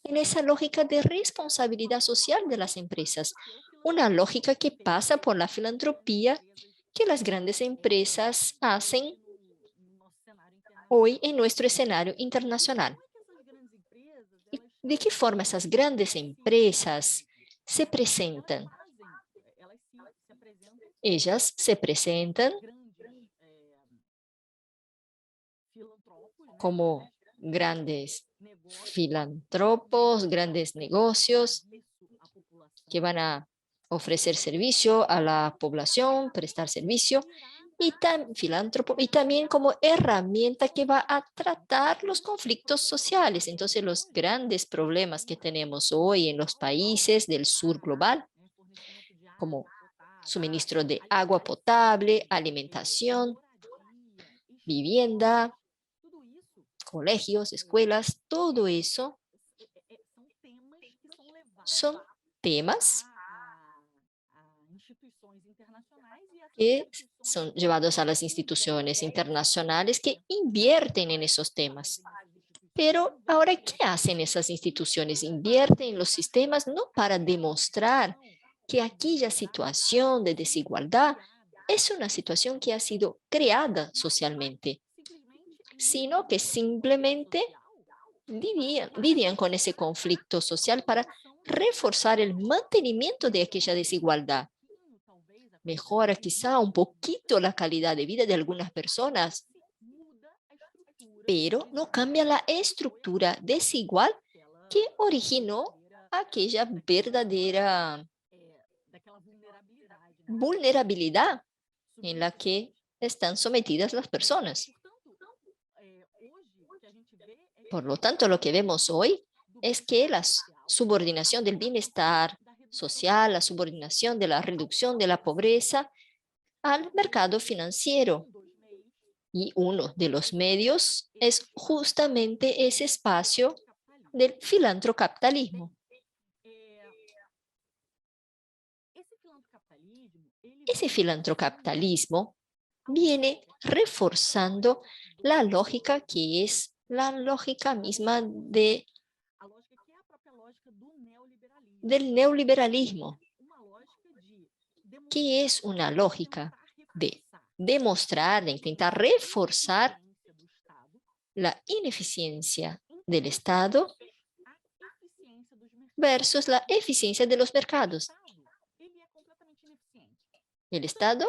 D: en esa lógica de responsabilidad social de las empresas. Una lógica que pasa por la filantropía que las grandes empresas hacen hoy en nuestro escenario internacional. ¿De qué forma esas grandes empresas se presentan? Ellas se presentan como grandes filántropos, grandes negocios que van a ofrecer servicio a la población, prestar servicio, y filántropo, y también como herramienta que va a tratar los conflictos sociales. Entonces, los grandes problemas que tenemos hoy en los países del sur global, como suministro de agua potable, alimentación, vivienda, colegios, escuelas, todo eso son temas que son llevados a las instituciones internacionales que invierten en esos temas. Pero ahora, ¿qué hacen esas instituciones? Invierten en los sistemas no para demostrar que aquella situación de desigualdad es una situación que ha sido creada socialmente, sino que simplemente lidian con ese conflicto social para reforzar el mantenimiento de aquella desigualdad. Mejora quizá un poquito la calidad de vida de algunas personas, pero no cambia la estructura desigual que originó aquella verdadera vulnerabilidad en la que están sometidas las personas. Por lo tanto, lo que vemos hoy es que la subordinación del bienestar social, la subordinación de la reducción de la pobreza al mercado financiero. Y uno de los medios es justamente ese espacio del filantrocapitalismo. Ese filantrocapitalismo viene reforzando la lógica que es la lógica misma del neoliberalismo, que es una lógica de demostrar, de intentar reforzar la ineficiencia del Estado versus la eficiencia de los mercados. El Estado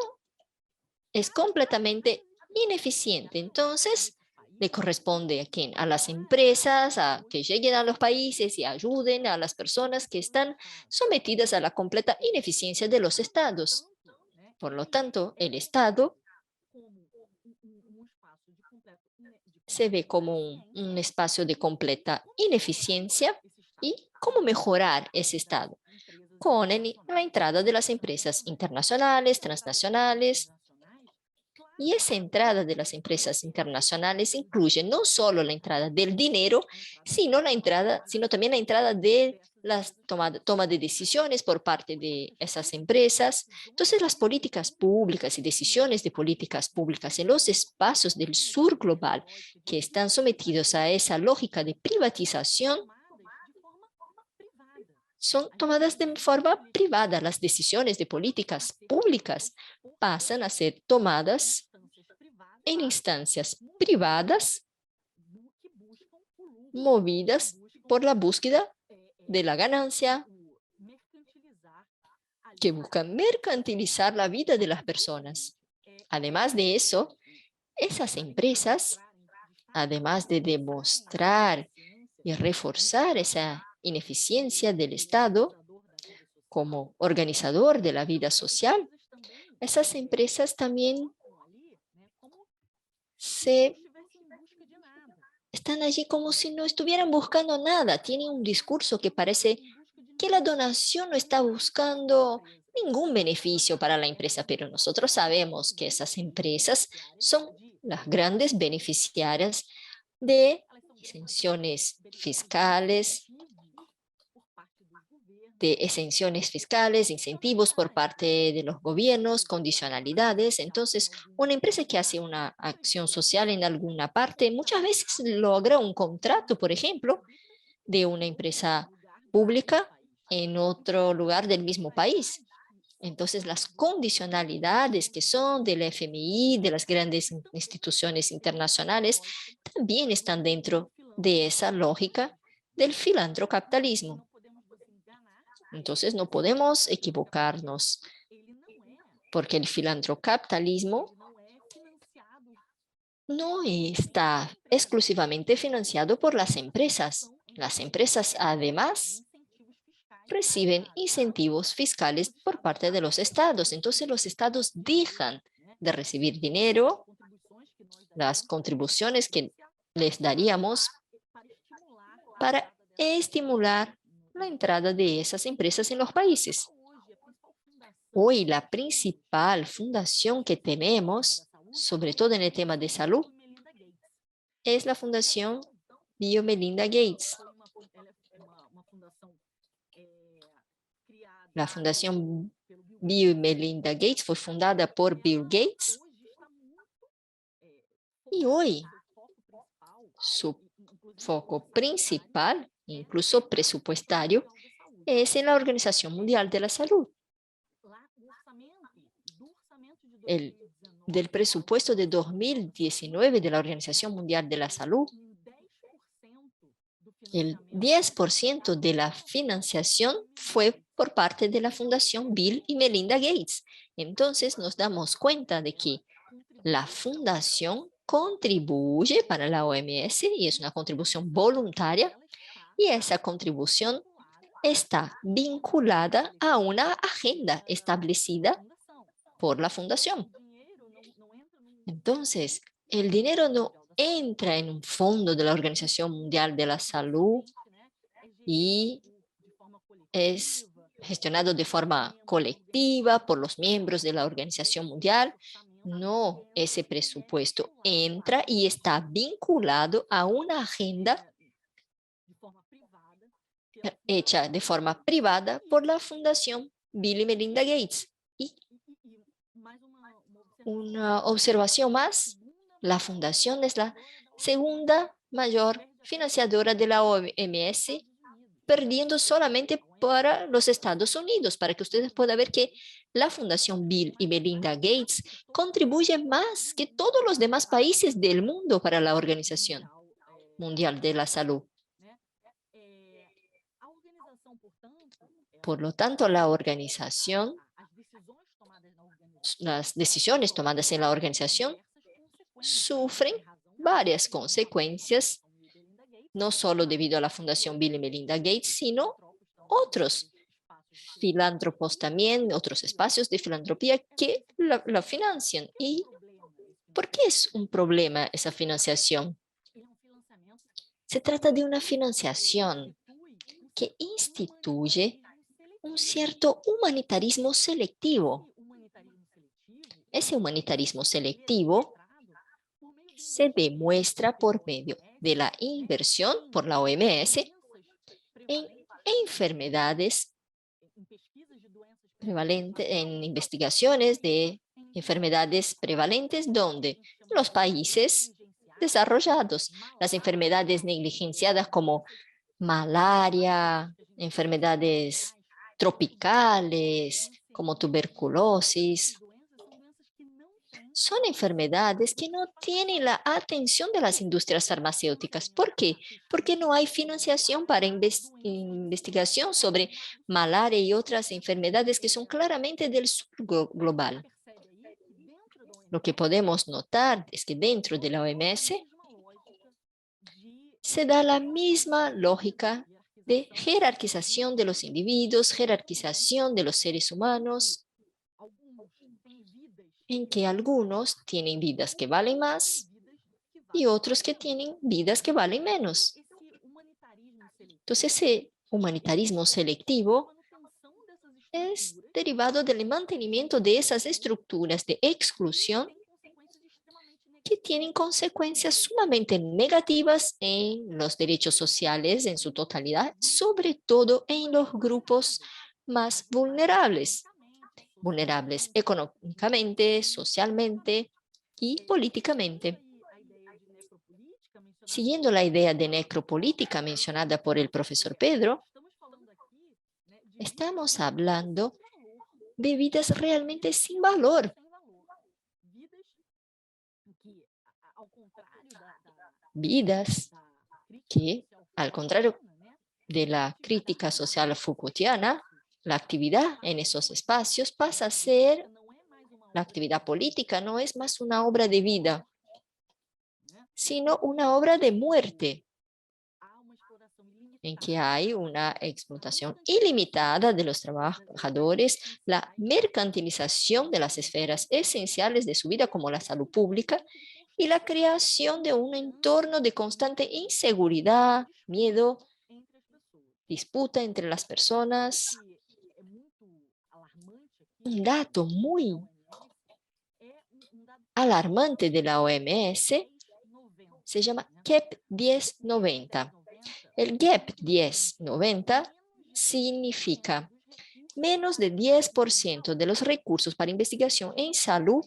D: es completamente ineficiente, entonces le corresponde a quién, a las empresas, a que lleguen a los países y ayuden a las personas que están sometidas a la completa ineficiencia de los estados. Por lo tanto, el Estado se ve como un espacio de completa ineficiencia. ¿Y cómo mejorar ese Estado? Con la entrada de las empresas internacionales, transnacionales. Y esa entrada de las empresas internacionales incluye no solo la entrada del dinero, sino también la entrada de la toma de decisiones por parte de esas empresas. Entonces, las políticas públicas y decisiones de políticas públicas en los espacios del sur global que están sometidos a esa lógica de privatización son tomadas de forma privada. Las decisiones de políticas públicas pasan a ser tomadas en instancias privadas movidas por la búsqueda de la ganancia, que buscan mercantilizar la vida de las personas. Además de eso, esas empresas, además de demostrar y reforzar esa ineficiencia del Estado como organizador de la vida social, esas empresas también están allí como si no estuvieran buscando nada. Tienen un discurso que parece que la donación no está buscando ningún beneficio para la empresa, pero nosotros sabemos que esas empresas son las grandes beneficiarias de exenciones fiscales, incentivos por parte de los gobiernos, condicionalidades. Entonces, una empresa que hace una acción social en alguna parte, muchas veces logra un contrato, por ejemplo, de una empresa pública en otro lugar del mismo país. Entonces, las condicionalidades que son del FMI, de las grandes instituciones internacionales, también están dentro de esa lógica del filantrocapitalismo. Entonces, no podemos equivocarnos, porque el filantrocapitalismo no está exclusivamente financiado por las empresas. Las empresas, además, reciben incentivos fiscales por parte de los estados. Entonces, los estados dejan de recibir dinero, las contribuciones que les daríamos para estimular la entrada de esas empresas en los países. Hoy, la principal fundación que tenemos, sobre todo en el tema de salud, es la Fundación Bill Melinda Gates. La Fundación Bill Melinda Gates fue fundada por Bill Gates y hoy su foco principal, incluso presupuestario, es en la Organización Mundial de la Salud. Del presupuesto de 2019 de la Organización Mundial de la Salud, El 10% de la financiación fue por parte de la Fundación Bill y Melinda Gates. Entonces nos damos cuenta de que la fundación contribuye para la OMS y es una contribución voluntaria, y esa contribución está vinculada a una agenda establecida por la fundación. Entonces, el dinero no entra en un fondo de la Organización Mundial de la Salud y es gestionado de forma colectiva por los miembros de la Organización Mundial. No, ese presupuesto entra y está vinculado a una agenda hecha de forma privada por la Fundación Bill y Melinda Gates. Y una observación más, la fundación es la segunda mayor financiadora de la OMS, perdiendo solamente para los Estados Unidos, para que ustedes puedan ver que la Fundación Bill y Melinda Gates contribuye más que todos los demás países del mundo para la Organización Mundial de la Salud. Por lo tanto, la organización, las decisiones tomadas en la organización sufren varias consecuencias, no solo debido a la Fundación Bill y Melinda Gates, sino otros filántropos también, otros espacios de filantropía que la financian. ¿Y por qué es un problema esa financiación? Se trata de una financiación que instituye un cierto humanitarismo selectivo. Ese humanitarismo selectivo se demuestra por medio de la inversión por la OMS en enfermedades prevalentes, en investigaciones de enfermedades prevalentes, donde los países desarrollados, las enfermedades negligenciadas como malaria, enfermedades tropicales como tuberculosis, son enfermedades que no tienen la atención de las industrias farmacéuticas. ¿Por qué? Porque no hay financiación para investigación sobre malaria y otras enfermedades que son claramente del sur global. Lo que podemos notar es que dentro de la OMS se da la misma lógica de jerarquización de los individuos, jerarquización de los seres humanos, en que algunos tienen vidas que valen más y otros que tienen vidas que valen menos. Entonces, ese humanitarismo selectivo es derivado del mantenimiento de esas estructuras de exclusión que tienen consecuencias sumamente negativas en los derechos sociales en su totalidad, sobre todo en los grupos más vulnerables económicamente, socialmente y políticamente. Siguiendo la idea de necropolítica mencionada por el profesor Pedro, estamos hablando de vidas realmente sin valor. Vidas que, al contrario de la crítica social Foucaultiana, la actividad en esos espacios pasa a ser, la actividad política no es más una obra de vida, sino una obra de muerte, en que hay una explotación ilimitada de los trabajadores, la mercantilización de las esferas esenciales de su vida como la salud pública y la creación de un entorno de constante inseguridad, miedo, disputa entre las personas. Un dato muy alarmante de la OMS se llama GAP 1090. El GAP 1090 significa menos de 10% de los recursos para investigación en salud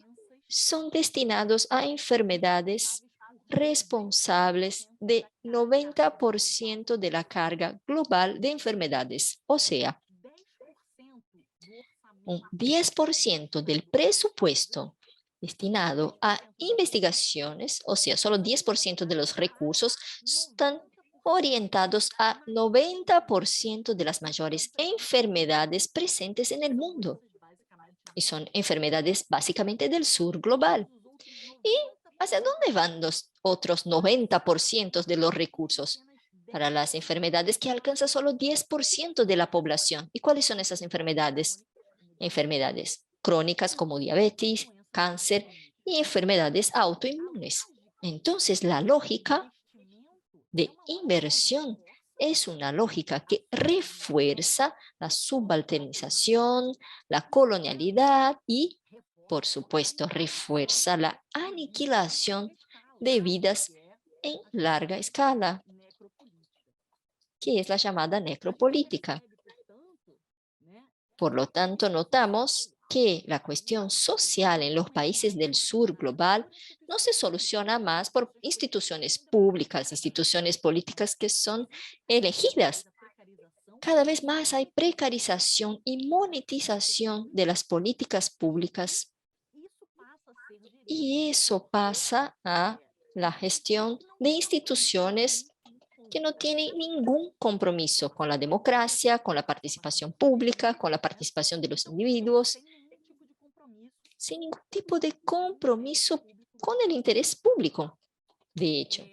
D: son destinados a enfermedades responsables de 90% de la carga global de enfermedades. O sea, un 10% del presupuesto destinado a investigaciones, o sea, solo 10% de los recursos están orientados a 90% de las mayores enfermedades presentes en el mundo. Y son enfermedades básicamente del sur global. ¿Y hacia dónde van los otros 90% de los recursos? Para las enfermedades que alcanzan solo 10% de la población. ¿Y cuáles son esas enfermedades? Enfermedades crónicas como diabetes, cáncer y enfermedades autoinmunes. Entonces, la lógica de inversión es una lógica que refuerza la subalternización, la colonialidad y, por supuesto, refuerza la aniquilación de vidas en larga escala, que es la llamada necropolítica. Por lo tanto, notamos que la cuestión social en los países del sur global no se soluciona más por instituciones públicas, instituciones políticas que son elegidas. Cada vez más hay precarización y monetización de las políticas públicas. Y eso pasa a la gestión de instituciones que no tienen ningún compromiso con la democracia, con la participación pública, con la participación de los individuos, sin ningún tipo de compromiso con el interés público. De hecho,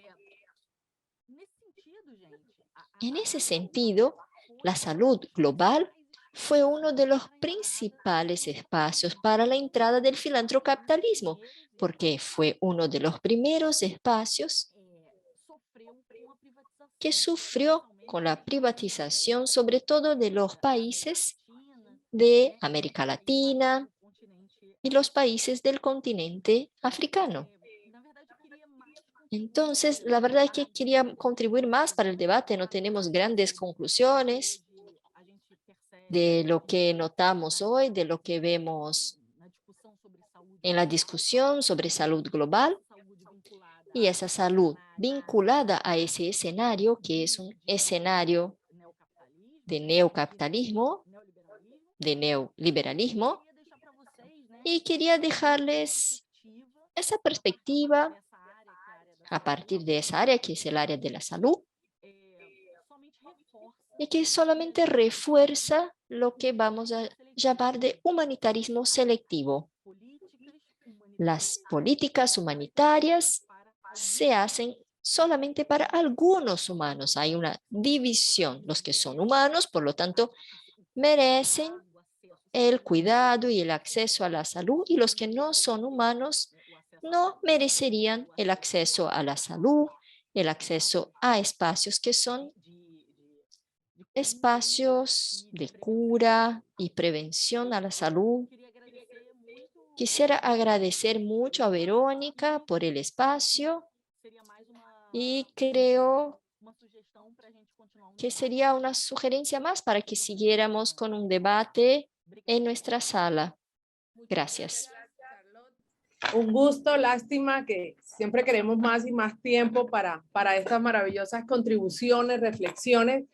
D: en ese sentido, la salud global fue uno de los principales espacios para la entrada del filantrocapitalismo, porque fue uno de los primeros espacios que sufrió con la privatización, sobre todo de los países de América Latina y los países del continente africano. Entonces, la verdad es que quería contribuir más para el debate. No tenemos grandes conclusiones de lo que notamos hoy, de lo que vemos en la discusión sobre salud global. Y esa salud vinculada a ese escenario, que es un escenario de neocapitalismo, de neoliberalismo, y quería dejarles esa perspectiva a partir de esa área, que es el área de la salud, y que solamente refuerza lo que vamos a llamar de humanitarismo selectivo. Las políticas humanitarias se hacen solamente para algunos humanos. Hay una división. Los que son humanos, por lo tanto, merecen el cuidado y el acceso a la salud, y los que no son humanos no merecerían el acceso a la salud, el acceso a espacios que son espacios de cura y prevención a la salud. Quisiera agradecer mucho a Verónica por el espacio y creo que sería una sugerencia más para que siguiéramos con un debate en nuestra sala. Gracias.
A: Un gusto, lástima que siempre queremos más y más tiempo para estas maravillosas contribuciones, reflexiones.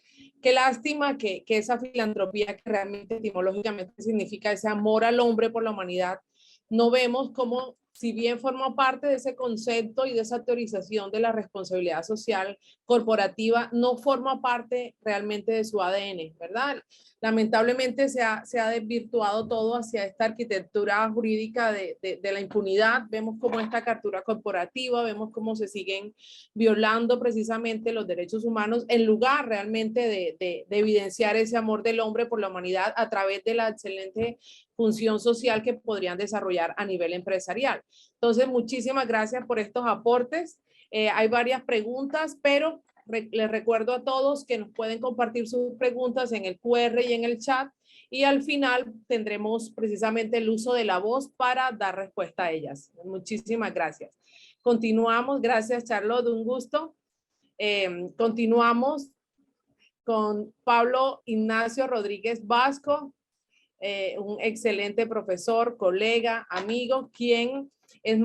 A: Qué lástima que esa filantropía que realmente etimológicamente significa ese amor al hombre por la humanidad, no vemos cómo, si bien forma parte de ese concepto y de esa teorización de la responsabilidad social corporativa, no forma parte realmente de su ADN, ¿verdad? Lamentablemente se ha desvirtuado todo hacia esta arquitectura jurídica de la impunidad. Vemos cómo esta captura corporativa, vemos cómo se siguen violando precisamente los derechos humanos en lugar realmente de evidenciar ese amor del hombre por la humanidad a través de la excelente función social que podrían desarrollar a nivel empresarial. Entonces, muchísimas gracias por estos aportes. Hay varias preguntas, pero les recuerdo a todos que nos pueden compartir sus preguntas en el QR y en el chat, y al final tendremos precisamente el uso de la voz para dar respuesta a ellas. Muchísimas gracias. Continuamos. Gracias, Charlotte. Un gusto. Continuamos con Pablo Ignacio Rodríguez Vasco, un excelente profesor, colega, amigo, quien es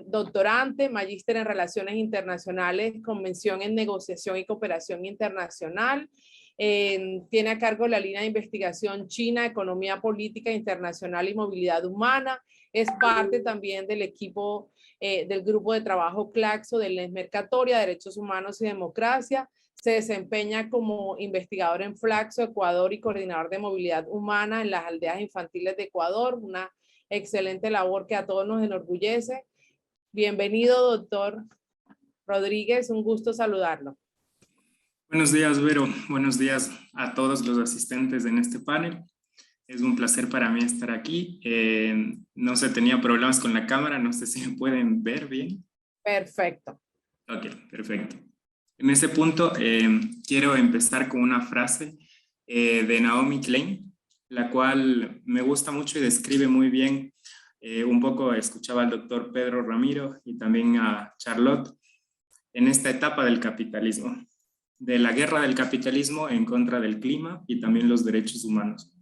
A: doctorante, magíster en Relaciones Internacionales, con mención en Negociación y Cooperación Internacional. Tiene a cargo la línea de investigación China, Economía Política Internacional y Movilidad Humana. Es parte también del equipo del grupo de trabajo Claxo, del Mercatoria, Derechos Humanos y Democracia. Se desempeña como investigador en Flaxo, Ecuador, y coordinador de movilidad humana en las aldeas infantiles de Ecuador. Una excelente labor que a todos nos enorgullece. Bienvenido, doctor Rodríguez, un gusto saludarlo.
E: Buenos días, Vero. Buenos días a todos los asistentes en este panel. Es un placer para mí estar aquí. No sé, tenía problemas con la cámara, no sé si me pueden ver bien.
A: Perfecto.
E: Ok, perfecto. En este punto quiero empezar con una frase de Naomi Klein, la cual me gusta mucho y describe muy bien. Un poco escuchaba al doctor Pedro Ramiro y también a Charlotte en esta etapa del capitalismo, de la guerra del capitalismo en contra del clima y también los derechos humanos.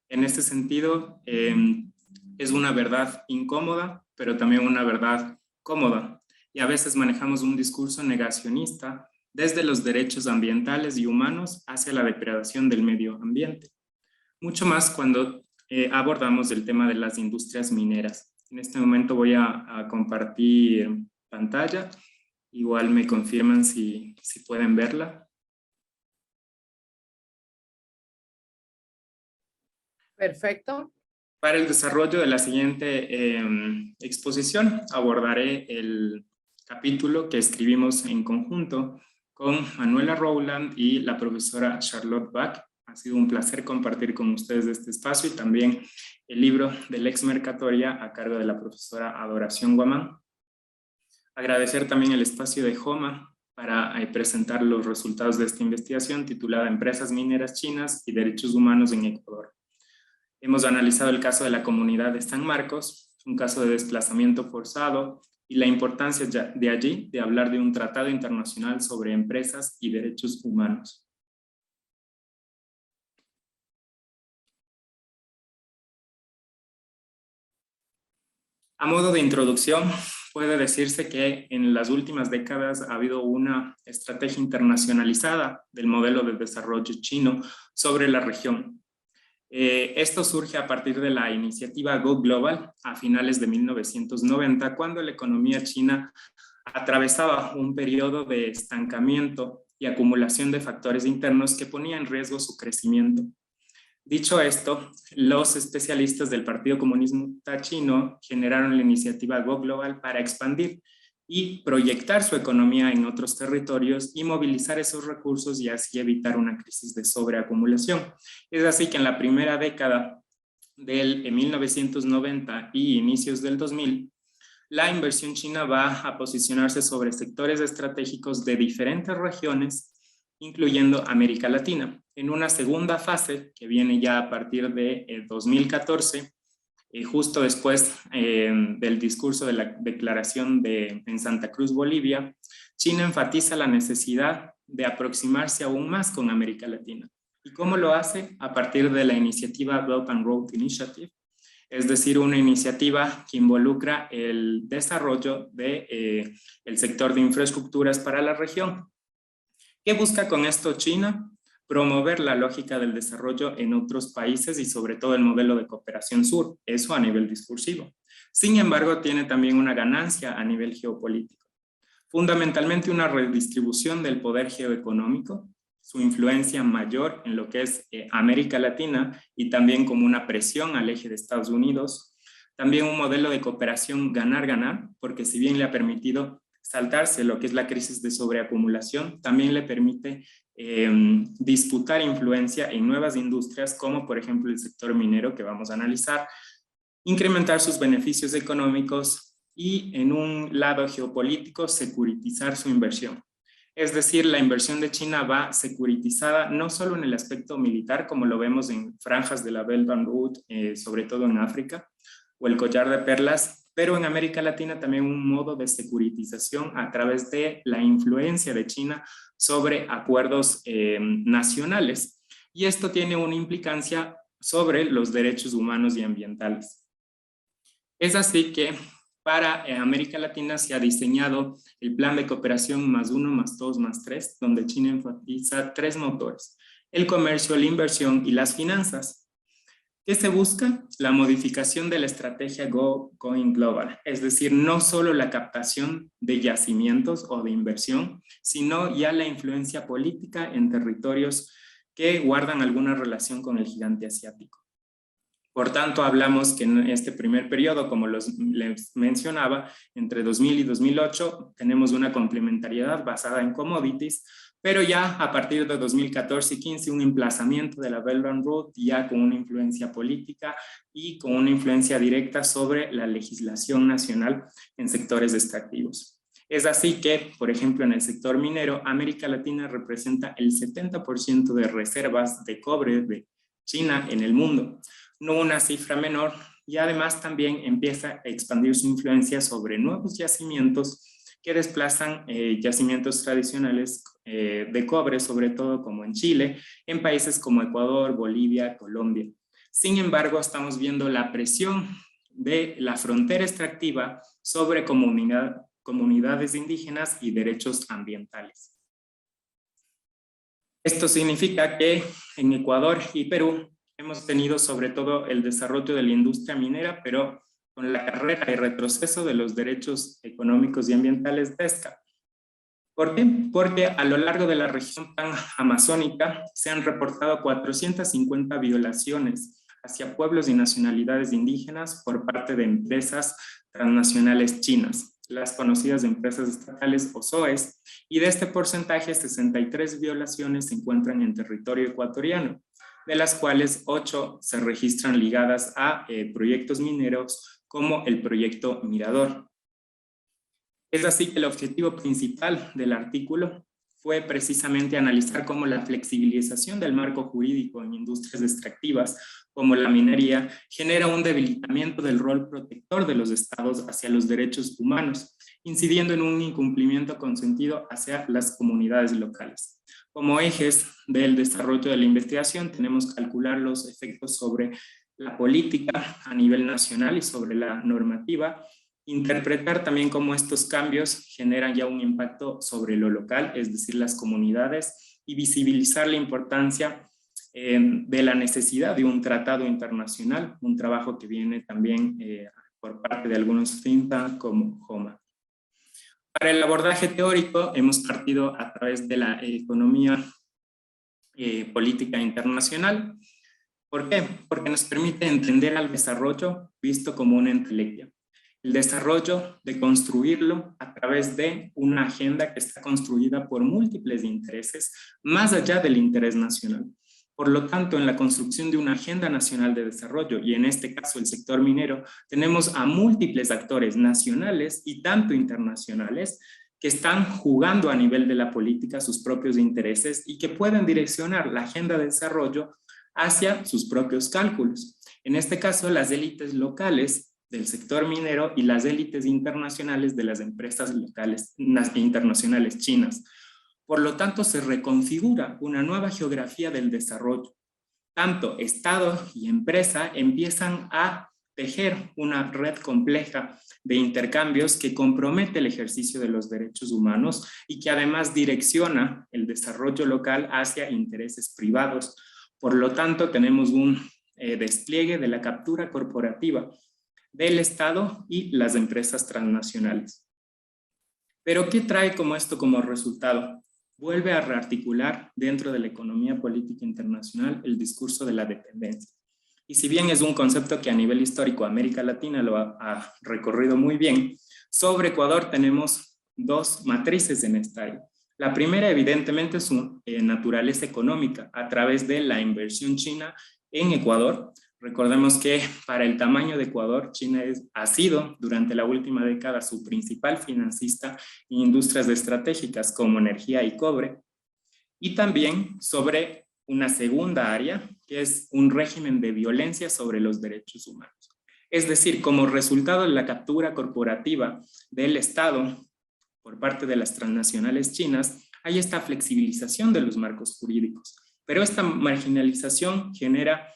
E: En este sentido, es una verdad incómoda, pero también una verdad cómoda. Y a veces manejamos un discurso negacionista desde los derechos ambientales y humanos hacia la depredación del medio ambiente. Mucho más cuando abordamos el tema de las industrias mineras. En este momento voy a compartir pantalla. Igual me confirman si pueden verla.
A: Perfecto.
E: Para el desarrollo de la siguiente exposición abordaré el capítulo que escribimos en conjunto con Manuela Rowland y la profesora Charlotte Bach. Ha sido un placer compartir con ustedes este espacio y también el libro de Lex Mercatoria a cargo de la profesora Adoración Guamán. Agradecer también el espacio de JOMA para presentar los resultados de esta investigación titulada Empresas mineras chinas y derechos humanos en Ecuador. Hemos analizado el caso de la comunidad de San Marcos, un caso de desplazamiento forzado y la importancia de allí de hablar de un tratado internacional sobre empresas y derechos humanos. A modo de introducción, puede decirse que en las últimas décadas ha habido una estrategia internacionalizada del modelo de desarrollo chino sobre la región. Esto surge a partir de la iniciativa Go Global a finales de 1990, cuando la economía china atravesaba un periodo de estancamiento y acumulación de factores internos que ponía en riesgo su crecimiento. Dicho esto, los especialistas del Partido Comunista Chino generaron la iniciativa Go Global para expandir y proyectar su economía en otros territorios y movilizar esos recursos y así evitar una crisis de sobreacumulación. Es así que en la primera década del 1990 y inicios del 2000, la inversión china va a posicionarse sobre sectores estratégicos de diferentes regiones, incluyendo América Latina. En una segunda fase, que viene ya a partir de 2014, justo después del discurso de la declaración en Santa Cruz, Bolivia, China enfatiza la necesidad de aproximarse aún más con América Latina. ¿Y cómo lo hace? A partir de la iniciativa Belt and Road Initiative, es decir, una iniciativa que involucra el desarrollo del sector de infraestructuras para la región. ¿Qué busca con esto China? Promover la lógica del desarrollo en otros países y sobre todo el modelo de cooperación sur, eso a nivel discursivo. Sin embargo, tiene también una ganancia a nivel geopolítico. Fundamentalmente una redistribución del poder geoeconómico, su influencia mayor en lo que es América Latina y también como una presión al eje de Estados Unidos. También un modelo de cooperación ganar-ganar, porque si bien le ha permitido saltarse lo que es la crisis de sobreacumulación, también le permite disputar influencia en nuevas industrias como por ejemplo el sector minero que vamos a analizar, incrementar sus beneficios económicos y en un lado geopolítico securitizar su inversión. Es decir, la inversión de China va securitizada no solo en el aspecto militar como lo vemos en franjas de la Belt and Road, sobre todo en África, o el collar de perlas, pero en América Latina también un modo de securitización a través de la influencia de China sobre acuerdos nacionales. Y esto tiene una implicancia sobre los derechos humanos y ambientales. Es así que para América Latina se ha diseñado el Plan de Cooperación +1, +2, +3, donde China enfatiza 3 motores: el comercio, la inversión y las finanzas. ¿Qué se busca? La modificación de la estrategia Going Global, es decir, no solo la captación de yacimientos o de inversión, sino ya la influencia política en territorios que guardan alguna relación con el gigante asiático. Por tanto, hablamos que en este primer periodo, como les mencionaba, entre 2000 y 2008, tenemos una complementariedad basada en commodities, pero ya a partir de 2014 y 15, un emplazamiento de la Belt and Road ya con una influencia política y con una influencia directa sobre la legislación nacional en sectores extractivos. Es así que, por ejemplo, en el sector minero, América Latina representa el 70% de reservas de cobre de China en el mundo, no una cifra menor, y además también empieza a expandir su influencia sobre nuevos yacimientos que desplazan yacimientos tradicionales de cobre, sobre todo como en Chile, en países como Ecuador, Bolivia, Colombia. Sin embargo, estamos viendo la presión de la frontera extractiva sobre comunidades indígenas y derechos ambientales. Esto significa que en Ecuador y Perú hemos tenido sobre todo el desarrollo de la industria minera, pero con la carrera y retroceso de los derechos económicos y ambientales de ESCA. ¿Por qué? Porque a lo largo de la región panamazónica se han reportado 450 violaciones hacia pueblos y nacionalidades indígenas por parte de empresas transnacionales chinas, las conocidas empresas estatales o SOEs, y de este porcentaje 63 violaciones se encuentran en territorio ecuatoriano, de las cuales 8 se registran ligadas a proyectos mineros como el proyecto Mirador. Es así que el objetivo principal del artículo fue precisamente analizar cómo la flexibilización del marco jurídico en industrias extractivas como la minería genera un debilitamiento del rol protector de los estados hacia los derechos humanos, incidiendo en un incumplimiento consentido hacia las comunidades locales. Como ejes del desarrollo de la investigación tenemos que calcular los efectos sobre la política a nivel nacional y sobre la normativa, interpretar también cómo estos cambios generan ya un impacto sobre lo local, es decir, las comunidades, y visibilizar la importancia de la necesidad de un tratado internacional, un trabajo que viene también por parte de algunos think tanks como JOMA. Para el abordaje teórico hemos partido a través de la economía política internacional. ¿Por qué? Porque nos permite entender al desarrollo visto como una entelequia. El desarrollo de construirlo a través de una agenda que está construida por múltiples intereses, más allá del interés nacional. Por lo tanto, en la construcción de una agenda nacional de desarrollo, y en este caso el sector minero, tenemos a múltiples actores nacionales y tanto internacionales que están jugando a nivel de la política sus propios intereses y que pueden direccionar la agenda de desarrollo hacia sus propios cálculos. En este caso, las élites locales del sector minero y las élites internacionales de las empresas locales e internacionales chinas. Por lo tanto, se reconfigura una nueva geografía del desarrollo. Tanto Estado y empresa empiezan a tejer una red compleja de intercambios que compromete el ejercicio de los derechos humanos y que además direcciona el desarrollo local hacia intereses privados. Por lo tanto, tenemos un despliegue de la captura corporativa del Estado y las empresas transnacionales. Pero ¿qué trae como esto como resultado? Vuelve a rearticular dentro de la economía política internacional el discurso de la dependencia. Y si bien es un concepto que a nivel histórico América Latina lo ha recorrido muy bien, sobre Ecuador tenemos dos matrices en esta área. La primera, evidentemente, es su naturaleza económica a través de la inversión china en Ecuador. Recordemos que para el tamaño de Ecuador, China ha sido durante la última década su principal financista en industrias estratégicas como energía y cobre. Y también sobre una segunda área, que es un régimen de violencia sobre los derechos humanos. Es decir, como resultado de la captura corporativa del Estado por parte de las transnacionales chinas, hay esta flexibilización de los marcos jurídicos. Pero esta marginalización genera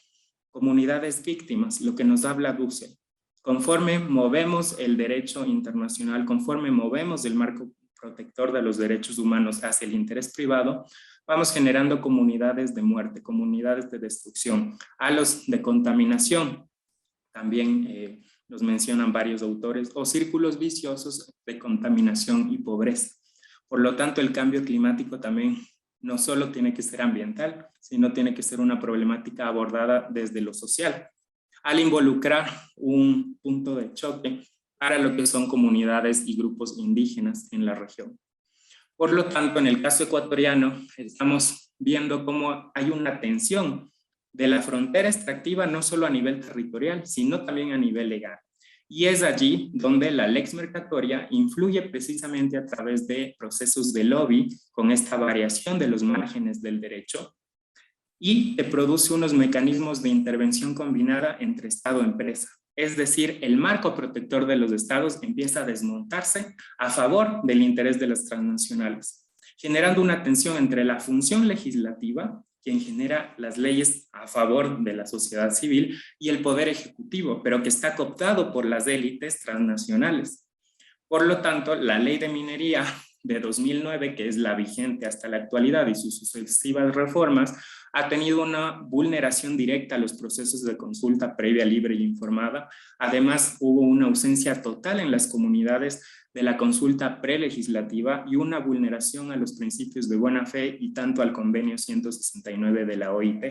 E: comunidades víctimas, lo que nos habla Dussel. Conforme movemos el derecho internacional, conforme movemos el marco protector de los derechos humanos hacia el interés privado, vamos generando comunidades de muerte, comunidades de destrucción, halos de contaminación, también los mencionan varios autores, o círculos viciosos de contaminación y pobreza. Por lo tanto, el cambio climático también no solo tiene que ser ambiental, sino tiene que ser una problemática abordada desde lo social, al involucrar un punto de choque para lo que son comunidades y grupos indígenas en la región. Por lo tanto, en el caso ecuatoriano, estamos viendo cómo hay una tensión de la frontera extractiva, no solo a nivel territorial, sino también a nivel legal. Y es allí donde la lex mercatoria influye precisamente a través de procesos de lobby con esta variación de los márgenes del derecho y produce unos mecanismos de intervención combinada entre Estado y empresa. Es decir, el marco protector de los estados empieza a desmontarse a favor del interés de las transnacionales, generando una tensión entre la función legislativa, quien genera las leyes a favor de la sociedad civil, y el poder ejecutivo, pero que está cooptado por las élites transnacionales. Por lo tanto, la ley de minería de 2009, que es la vigente hasta la actualidad, y sus sucesivas reformas, ha tenido una vulneración directa a los procesos de consulta previa, libre y informada. Además, hubo una ausencia total en las comunidades de la consulta prelegislativa y una vulneración a los principios de buena fe y tanto al convenio 169 de la OIT.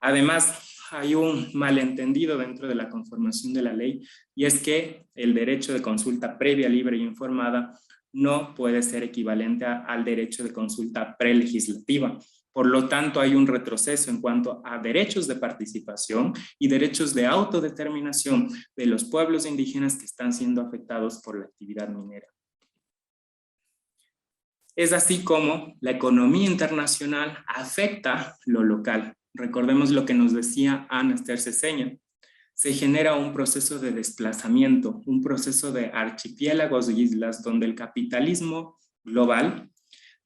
E: Además, hay un malentendido dentro de la conformación de la ley, y es que el derecho de consulta previa, libre y informada no puede ser equivalente al derecho de consulta prelegislativa. Por lo tanto, hay un retroceso en cuanto a derechos de participación y derechos de autodeterminación de los pueblos indígenas que están siendo afectados por la actividad minera. Es así como la economía internacional afecta lo local. Recordemos lo que nos decía Ana Esther Ceseña. Se genera un proceso de desplazamiento, un proceso de archipiélagos y islas donde el capitalismo global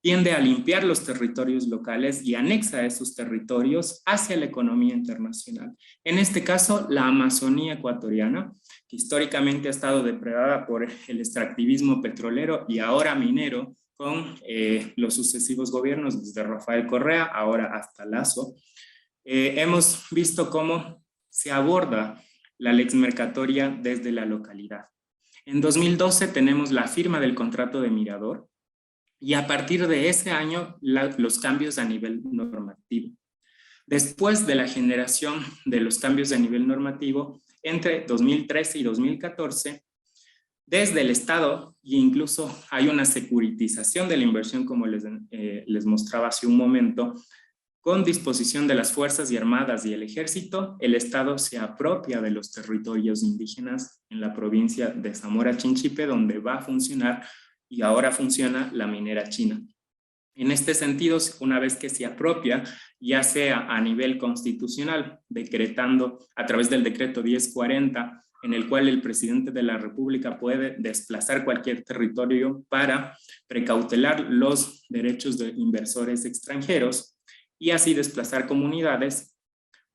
E: tiende a limpiar los territorios locales y anexa esos territorios hacia la economía internacional. En este caso, la Amazonía ecuatoriana, que históricamente ha estado depredada por el extractivismo petrolero y ahora minero, con los sucesivos gobiernos, desde Rafael Correa, ahora hasta Lazo, hemos visto cómo se aborda la lex mercatoria desde la localidad. En 2012 tenemos la firma del contrato de Mirador, y a partir de ese año los cambios a nivel normativo. Después de la generación de los cambios a nivel normativo, entre 2013 y 2014, desde el Estado, e incluso hay una securitización de la inversión, como les mostraba hace un momento, con disposición de las Fuerzas Armadas y el Ejército, el Estado se apropia de los territorios indígenas en la provincia de Zamora Chinchipe, donde va a funcionar y ahora funciona la minera china. En este sentido, una vez que se apropia, ya sea a nivel constitucional, decretando a través del decreto 1040, en el cual el presidente de la República puede desplazar cualquier territorio para precautelar los derechos de inversores extranjeros y así desplazar comunidades,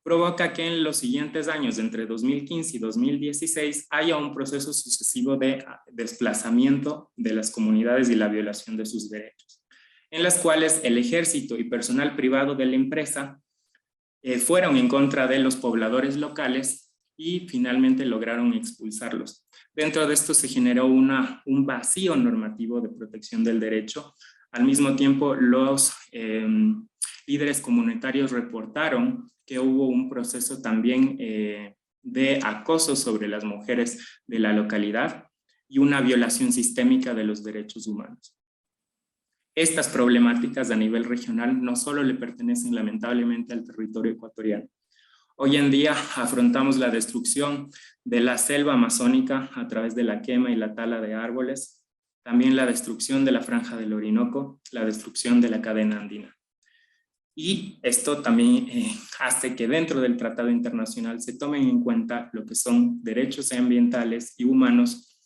E: provoca que en los siguientes años, entre 2015 y 2016, haya un proceso sucesivo de desplazamiento de las comunidades y la violación de sus derechos, en las cuales el ejército y personal privado de la empresa fueron en contra de los pobladores locales y finalmente lograron expulsarlos. Dentro de esto se generó un vacío normativo de protección del derecho. Al mismo tiempo, los líderes comunitarios reportaron que hubo un proceso también de acoso sobre las mujeres de la localidad y una violación sistémica de los derechos humanos. Estas problemáticas a nivel regional no solo le pertenecen lamentablemente al territorio ecuatoriano. Hoy en día afrontamos la destrucción de la selva amazónica a través de la quema y la tala de árboles, también la destrucción de la franja del Orinoco, la destrucción de la cadena andina. Y esto también hace que dentro del tratado internacional se tomen en cuenta lo que son derechos ambientales y humanos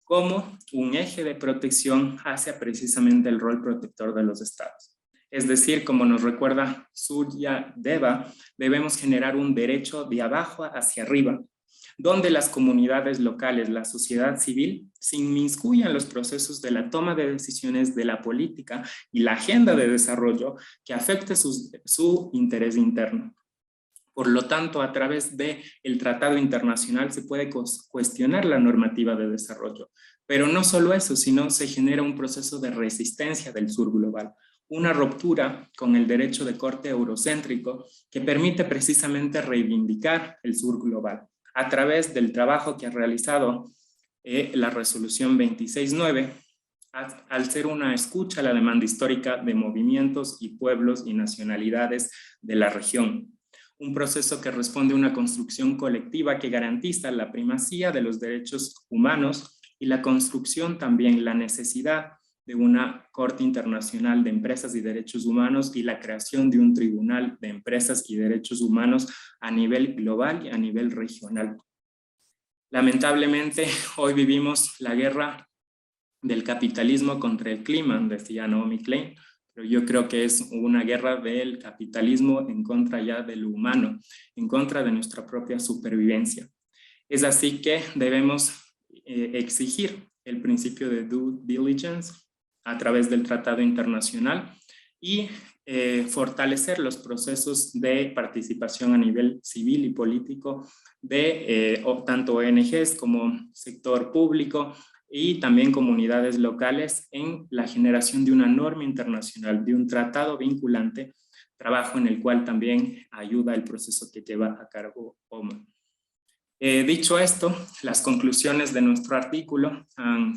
E: como un eje de protección hacia precisamente el rol protector de los estados. Es decir, como nos recuerda Surya Deva, debemos generar un derecho de abajo hacia arriba, donde las comunidades locales, la sociedad civil, se inmiscuyan en los procesos de la toma de decisiones de la política y la agenda de desarrollo que afecte su interés interno. Por lo tanto, a través del tratado internacional se puede cuestionar la normativa de desarrollo. Pero no solo eso, sino se genera un proceso de resistencia del sur global, una ruptura con el derecho de corte eurocéntrico que permite precisamente reivindicar el sur global a través del trabajo que ha realizado la resolución 26.9, al ser una escucha a la demanda histórica de movimientos y pueblos y nacionalidades de la región. Un proceso que responde a una construcción colectiva que garantiza la primacía de los derechos humanos y la construcción también, la necesidad de una Corte Internacional de Empresas y Derechos Humanos y la creación de un Tribunal de Empresas y Derechos Humanos a nivel global y a nivel regional. Lamentablemente, hoy vivimos la guerra del capitalismo contra el clima, decía Naomi Klein, pero yo creo que es una guerra del capitalismo en contra ya de lo humano, en contra de nuestra propia supervivencia. Es así que debemos exigir el principio de due diligence a través del tratado internacional y fortalecer los procesos de participación a nivel civil y político de tanto ONGs como sector público y también comunidades locales en la generación de una norma internacional, de un tratado vinculante, trabajo en el cual también ayuda el proceso que lleva a cargo OMA. Dicho esto, las conclusiones de nuestro artículo han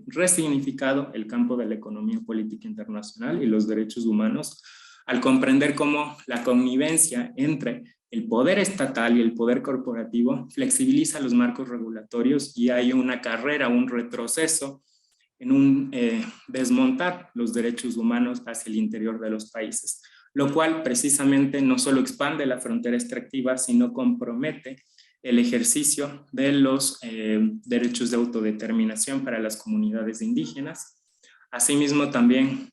E: resignificado el campo de la economía política internacional y los derechos humanos al comprender cómo la connivencia entre el poder estatal y el poder corporativo flexibiliza los marcos regulatorios y hay una carrera, un retroceso en un desmontar los derechos humanos hacia el interior de los países, lo cual precisamente no solo expande la frontera extractiva, sino compromete el ejercicio de los derechos de autodeterminación para las comunidades indígenas. Asimismo, también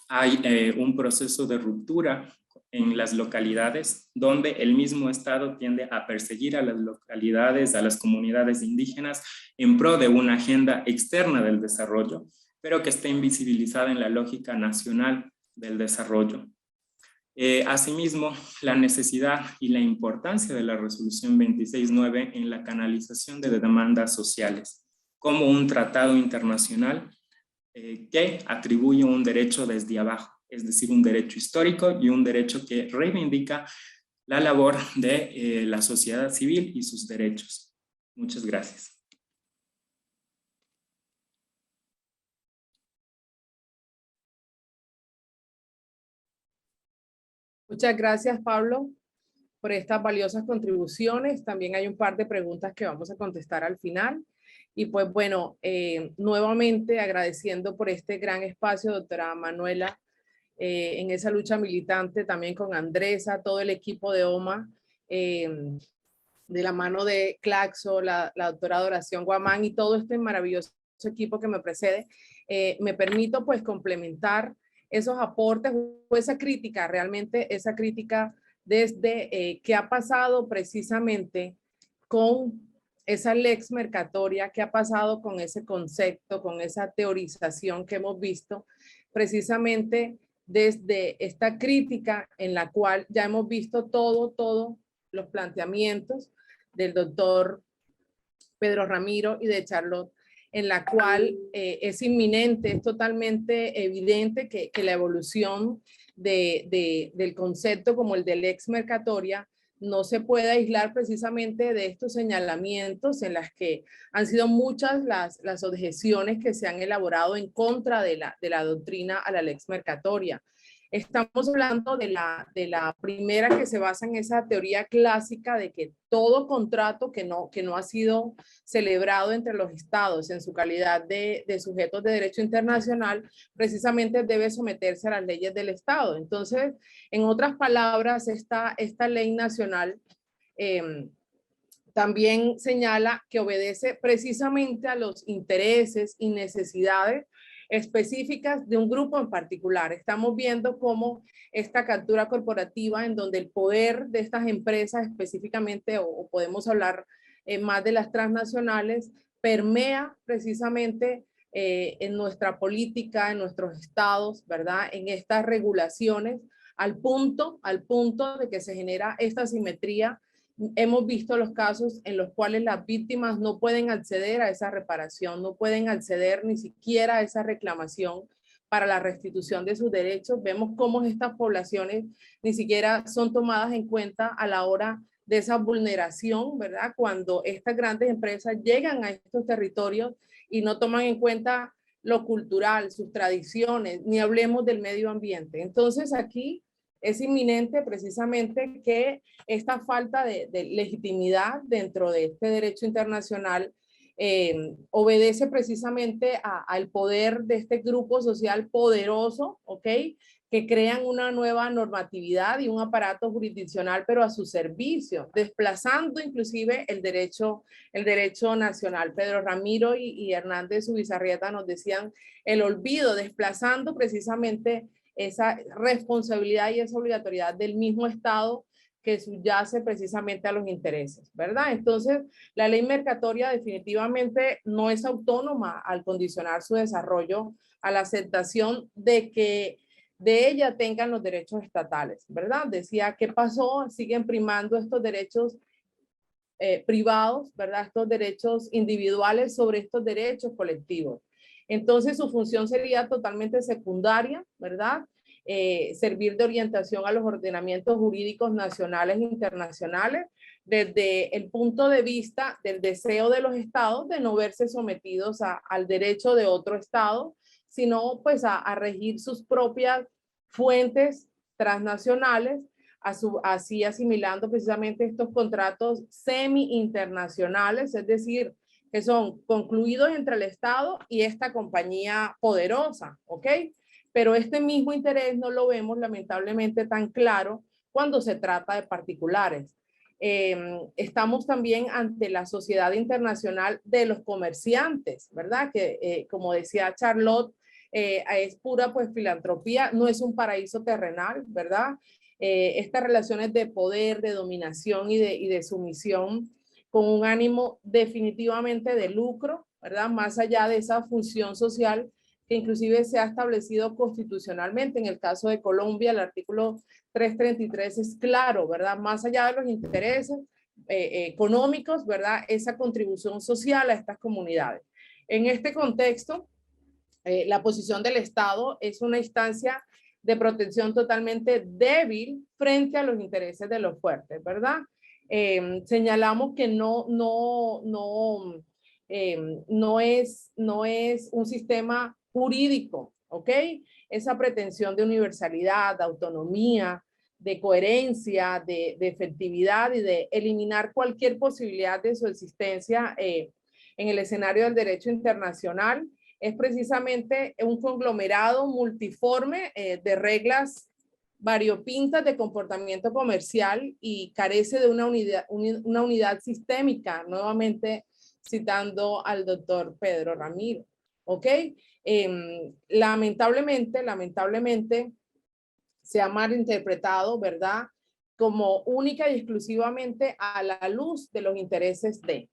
E: hay un proceso de ruptura en las localidades, donde el mismo Estado tiende a perseguir a las localidades, a las comunidades indígenas, en pro de una agenda externa del desarrollo, pero que está invisibilizada en la lógica nacional del desarrollo. Asimismo, la necesidad y la importancia de la resolución 26.9 en la canalización de demandas sociales, como un tratado internacional que atribuye un derecho desde abajo, es decir, un derecho histórico y un derecho que reivindica la labor de la sociedad civil y sus derechos. Muchas gracias.
A: Muchas gracias, Pablo, por estas valiosas contribuciones. También hay un par de preguntas que vamos a contestar al final. Y pues bueno, nuevamente agradeciendo por este gran espacio, doctora Manuela, en esa lucha militante, también con Andresa, todo el equipo de OMA, de la mano de Claxo, la doctora Adoración Guamán y todo este maravilloso equipo que me precede. Me permito pues complementar esos aportes o esa crítica, realmente esa crítica desde qué ha pasado precisamente con esa lex mercatoria, qué ha pasado con ese concepto, con esa teorización que hemos visto, precisamente desde esta crítica en la cual ya hemos visto todos los planteamientos del doctor Pedro Ramiro y de Charlotte, en la cual es inminente, es totalmente evidente que la evolución del concepto como el de lex mercatoria no se puede aislar precisamente de estos señalamientos en las que han sido muchas las objeciones que se han elaborado en contra de la doctrina a la lex mercatoria. Estamos hablando de la primera que se basa en esa teoría clásica de que todo contrato que no ha sido celebrado entre los estados en su calidad de sujetos de derecho internacional, precisamente debe someterse a las leyes del estado. Entonces, en otras palabras, esta ley nacional también señala que obedece precisamente a los intereses y necesidades específicas de un grupo en particular. Estamos viendo cómo esta captura corporativa en donde el poder de estas empresas específicamente, o podemos hablar más de las transnacionales, permea precisamente en nuestra política, en nuestros estados, ¿verdad? En estas regulaciones, al punto de que se genera esta asimetría. Hemos visto los casos en los cuales las víctimas no pueden acceder a esa reparación, no pueden acceder ni siquiera a esa reclamación para la restitución de sus derechos. Vemos cómo estas poblaciones ni siquiera son tomadas en cuenta a la hora de esa vulneración, ¿verdad? Cuando estas grandes empresas llegan a estos territorios y no toman en cuenta lo cultural, sus tradiciones, ni hablemos del medio ambiente. Entonces aquí es inminente precisamente que esta falta de legitimidad dentro de este derecho internacional obedece precisamente al poder de este grupo social poderoso, ¿ok? Que crean una nueva normatividad y un aparato jurisdiccional, pero a su servicio, desplazando inclusive el derecho nacional. Pedro Ramiro y Hernández Ubizarrieta nos decían el olvido, desplazando precisamente esa responsabilidad y esa obligatoriedad del mismo Estado que subyace precisamente a los intereses, ¿verdad? Entonces, la ley mercatoria definitivamente no es autónoma al condicionar su desarrollo a la aceptación de que de ella tengan los derechos estatales, ¿verdad? Decía, ¿qué pasó? Siguen primando estos derechos privados, ¿verdad? Estos derechos individuales sobre estos derechos colectivos. Entonces, su función sería totalmente secundaria, ¿verdad? Servir de orientación a los ordenamientos jurídicos nacionales e internacionales desde el punto de vista del deseo de los estados de no verse sometidos al derecho de otro estado, sino pues a regir sus propias fuentes transnacionales, así asimilando precisamente estos contratos semi-internacionales, es decir, que son concluidos entre el Estado y esta compañía poderosa, ¿ok? Pero este mismo interés no lo vemos lamentablemente tan claro cuando se trata de particulares. Estamos también ante la sociedad internacional de los comerciantes, ¿verdad? Que como decía Charlotte, es pura pues filantropía, no es un paraíso terrenal, ¿verdad? Estas relaciones de poder, de dominación y de sumisión con un ánimo definitivamente de lucro, ¿verdad? Más allá de esa función social que inclusive se ha establecido constitucionalmente. En el caso de Colombia, el artículo 333 es claro, ¿verdad? Más allá de los intereses económicos, ¿verdad? Esa contribución social a estas comunidades. En este contexto, la posición del Estado es una instancia de protección totalmente débil frente a los intereses de los fuertes, ¿verdad? Señalamos que no es un sistema jurídico, ¿ok? Esa pretensión de universalidad, de autonomía, de coherencia, de efectividad y de eliminar cualquier posibilidad de su existencia en el escenario del derecho internacional es precisamente un conglomerado multiforme de reglas variopintas de comportamiento comercial y carece de una unidad sistémica, nuevamente citando al doctor Pedro Ramiro, ¿ok? Lamentablemente se ha malinterpretado, ¿verdad? Como única y exclusivamente a la luz de los intereses de.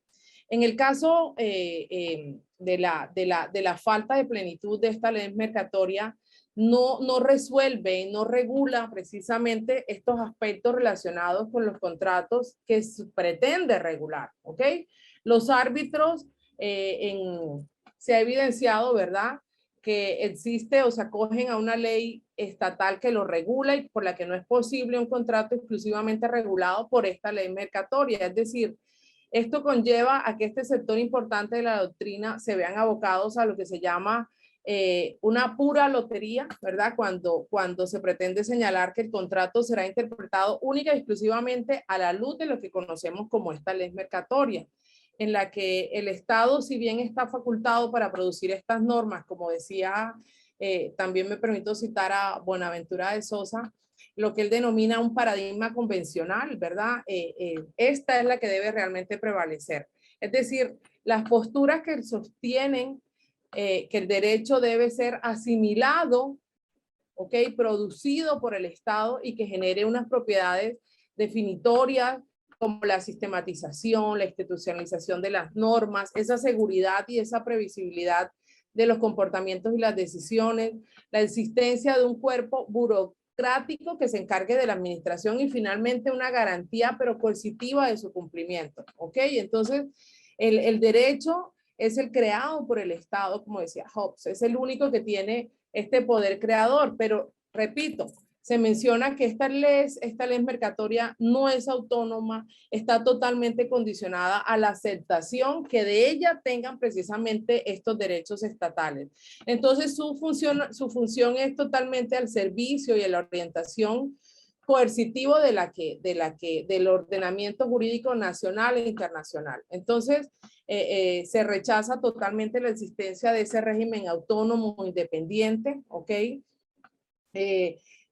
A: En el caso de la falta de plenitud de esta ley mercatoria, no resuelve, no regula precisamente estos aspectos relacionados con los contratos que pretende regular, ¿ok? Los árbitros, se ha evidenciado, ¿verdad?, que existe o se acogen a una ley estatal que lo regula y por la que no es posible un contrato exclusivamente regulado por esta ley mercatoria. Es decir, esto conlleva a que este sector importante de la doctrina se vean abocados a lo que se llama una pura lotería, ¿verdad? Cuando se pretende señalar que el contrato será interpretado única y exclusivamente a la luz de lo que conocemos como esta ley mercatoria, en la que el Estado, si bien está facultado para producir estas normas, como decía, también me permito citar a Buenaventura de Sosa, lo que él denomina un paradigma convencional, ¿verdad? Esta es la que debe realmente prevalecer. Es decir, las posturas que sostienen que el derecho debe ser asimilado, ¿ok? Producido por el Estado y que genere unas propiedades definitorias como la sistematización, la institucionalización de las normas, esa seguridad y esa previsibilidad de los comportamientos y las decisiones, la existencia de un cuerpo burocrático que se encargue de la administración y finalmente una garantía pero coercitiva de su cumplimiento. ¿Ok? Entonces, el derecho es el creado por el Estado, como decía Hobbes, es el único que tiene este poder creador, pero repito, se menciona que esta ley mercatoria no es autónoma, está totalmente condicionada a la aceptación que de ella tengan precisamente estos derechos estatales. Entonces su función es totalmente al servicio y a la orientación coercitivo del ordenamiento jurídico nacional e internacional. Entonces, se rechaza totalmente la existencia de ese régimen autónomo independiente, ¿ok?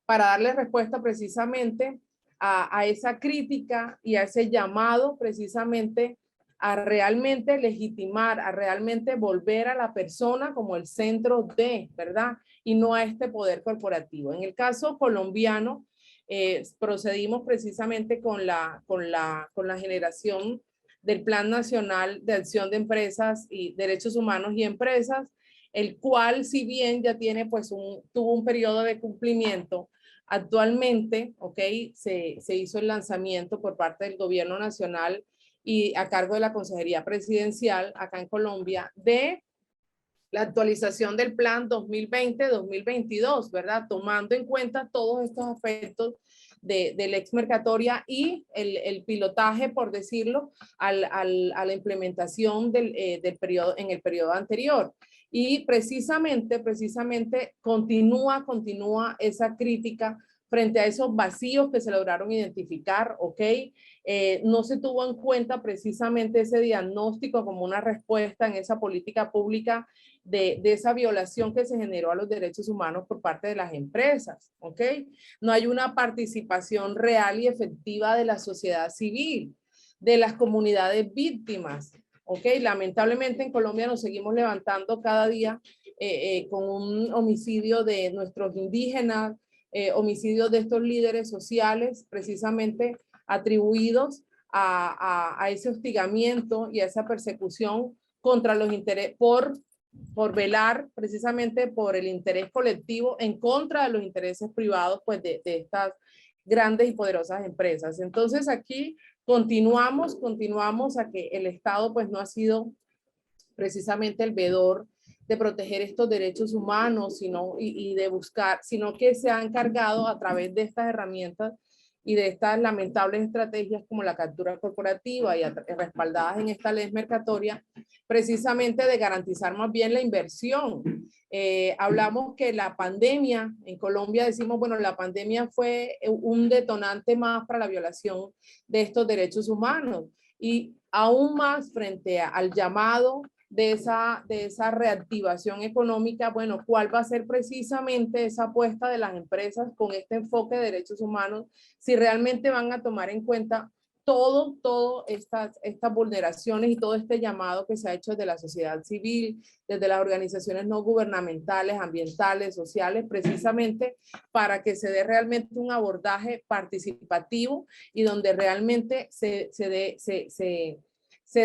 A: Para darle respuesta precisamente a esa crítica y a ese llamado precisamente a realmente legitimar, a realmente volver a la persona como el centro de, ¿verdad? Y no a este poder corporativo. En el caso colombiano, procedimos precisamente con la generación del Plan Nacional de Acción de Empresas y Derechos Humanos y Empresas, el cual, si bien ya tiene, pues, tuvo un periodo de cumplimiento, actualmente, ¿ok? Se hizo el lanzamiento por parte del Gobierno Nacional y a cargo de la Consejería Presidencial acá en Colombia de la actualización del plan 2020-2022, ¿verdad? Tomando en cuenta todos estos aspectos de la exmercatoria y el pilotaje, por decirlo, a la implementación del periodo, en el periodo anterior. Y precisamente continúa esa crítica frente a esos vacíos que se lograron identificar, ¿ok? No se tuvo en cuenta precisamente ese diagnóstico como una respuesta en esa política pública de esa violación que se generó a los derechos humanos por parte de las empresas, ¿ok? No hay una participación real y efectiva de la sociedad civil, de las comunidades víctimas, ¿ok? Lamentablemente en Colombia nos seguimos levantando cada día con un homicidio de nuestros indígenas, homicidios de estos líderes sociales, precisamente atribuidos a ese hostigamiento y a esa persecución contra los intereses, por velar precisamente por el interés colectivo en contra de los intereses privados, pues, de estas grandes y poderosas empresas. Entonces aquí continuamos a que el Estado, pues, no ha sido precisamente el veedor de proteger estos derechos humanos, sino que se ha encargado a través de estas herramientas y de estas lamentables estrategias como la captura corporativa y respaldadas en esta ley mercatoria, precisamente de garantizar más bien la inversión. Hablamos que la pandemia, en Colombia decimos, bueno, la pandemia fue un detonante más para la violación de estos derechos humanos y aún más frente al llamado de esa reactivación económica, bueno, ¿cuál va a ser precisamente esa apuesta de las empresas con este enfoque de derechos humanos? Si realmente van a tomar en cuenta todo estas vulneraciones y todo este llamado que se ha hecho desde la sociedad civil, desde las organizaciones no gubernamentales, ambientales, sociales, precisamente para que se dé realmente un abordaje participativo y donde realmente se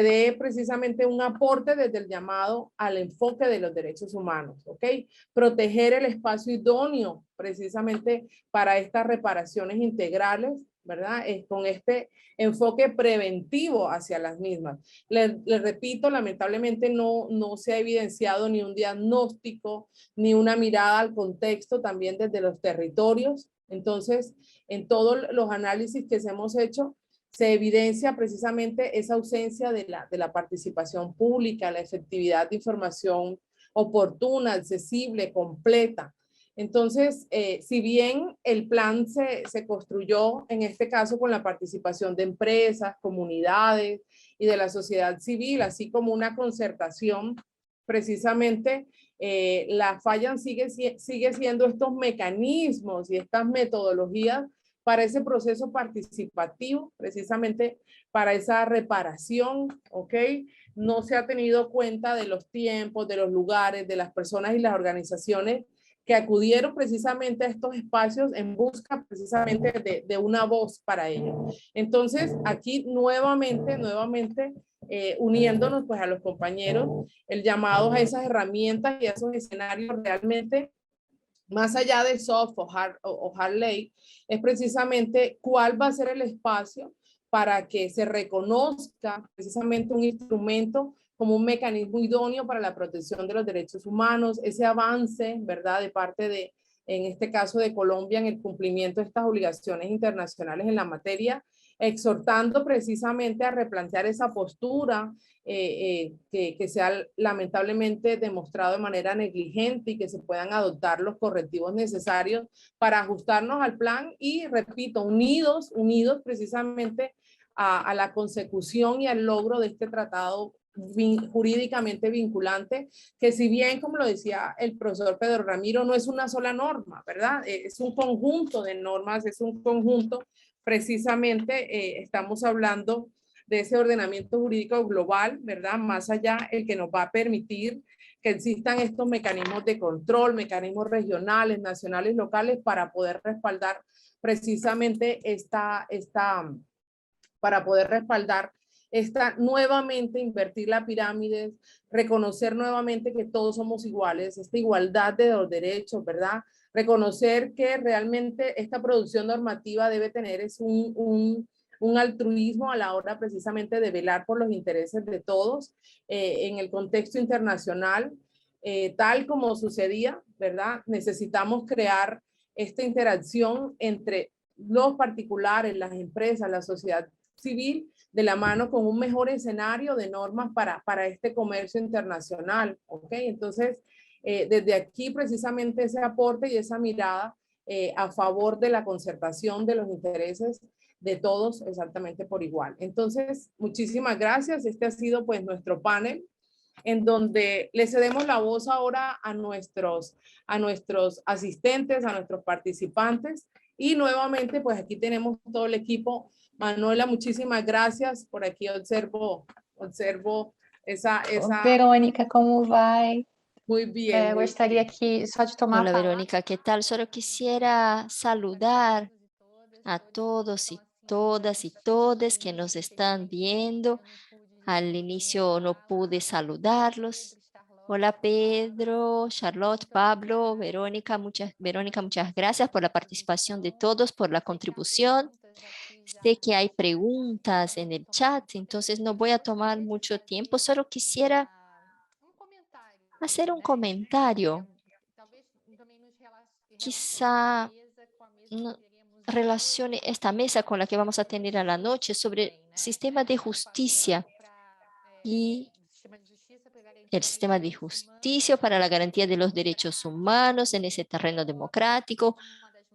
A: dé precisamente un aporte desde el llamado al enfoque de los derechos humanos, ¿ok? Proteger el espacio idóneo precisamente para estas reparaciones integrales, ¿verdad? Con este enfoque preventivo hacia las mismas. Les repito, lamentablemente no se ha evidenciado ni un diagnóstico, ni una mirada al contexto también desde los territorios. Entonces, en todos los análisis que hemos hecho, se evidencia precisamente esa ausencia de la participación pública, la efectividad de información oportuna, accesible, completa. Entonces, si bien el plan se construyó en este caso con la participación de empresas, comunidades y de la sociedad civil, así como una concertación, precisamente la falla sigue siendo estos mecanismos y estas metodologías para ese proceso participativo, precisamente para esa reparación, ¿ok? No se ha tenido cuenta de los tiempos, de los lugares, de las personas y las organizaciones que acudieron precisamente a estos espacios en busca precisamente de una voz para ellos. Entonces, aquí nuevamente, uniéndonos pues a los compañeros, el llamado a esas herramientas y a esos escenarios realmente, más allá de soft o hard ley, es precisamente cuál va a ser el espacio para que se reconozca precisamente un instrumento como un mecanismo idóneo para la protección de los derechos humanos, ese avance, ¿verdad?, de parte de, en este caso de Colombia, en el cumplimiento de estas obligaciones internacionales en la materia, exhortando precisamente a replantear esa postura que se ha lamentablemente demostrado de manera negligente y que se puedan adoptar los correctivos necesarios para ajustarnos al plan y, repito, unidos precisamente a la consecución y al logro de este tratado jurídicamente vinculante, que si bien, como lo decía el profesor Pedro Ramiro, no es una sola norma, ¿verdad? Es un conjunto de normas, es un conjunto, precisamente estamos hablando de ese ordenamiento jurídico global, ¿verdad? Más allá, el que nos va a permitir que existan estos mecanismos de control, mecanismos regionales, nacionales, locales, para poder respaldar precisamente para poder respaldar nuevamente invertir la pirámide, reconocer nuevamente que todos somos iguales, esta igualdad de los derechos, ¿verdad? Reconocer que realmente esta producción normativa debe tener un altruismo a la hora precisamente de velar por los intereses de todos en el contexto internacional, tal como sucedía, ¿verdad? Necesitamos crear esta interacción entre los particulares, las empresas, la sociedad civil, de la mano con un mejor escenario de normas para este comercio internacional, ¿ok? Entonces, desde aquí precisamente ese aporte y esa mirada a favor de la concertación de los intereses de todos exactamente por igual. Entonces, muchísimas gracias. Este ha sido pues nuestro panel en donde le cedemos la voz ahora a nuestros asistentes, a nuestros participantes y nuevamente pues aquí tenemos todo el equipo. Manuela, muchísimas gracias. Por aquí observo esa...
F: Verônica, como vai?
A: Muy bien.
F: Gostaria aqui só de tomar
D: Hola, Verónica, ¿qué tal? Solo quisiera saludar a todos y todas que nos están viendo. Al inicio no pude saludarlos. Hola Pedro, Charlotte, Pablo, Verónica, muchas gracias por la participación de todos, por la contribución. Sé que hay preguntas en el chat, entonces no voy a tomar mucho tiempo, solo quisiera hacer un comentario. Quizá relacione esta mesa con la que vamos a tener a la noche sobre sistema de justicia y el sistema de justicia para la garantía de los derechos humanos en ese terreno democrático,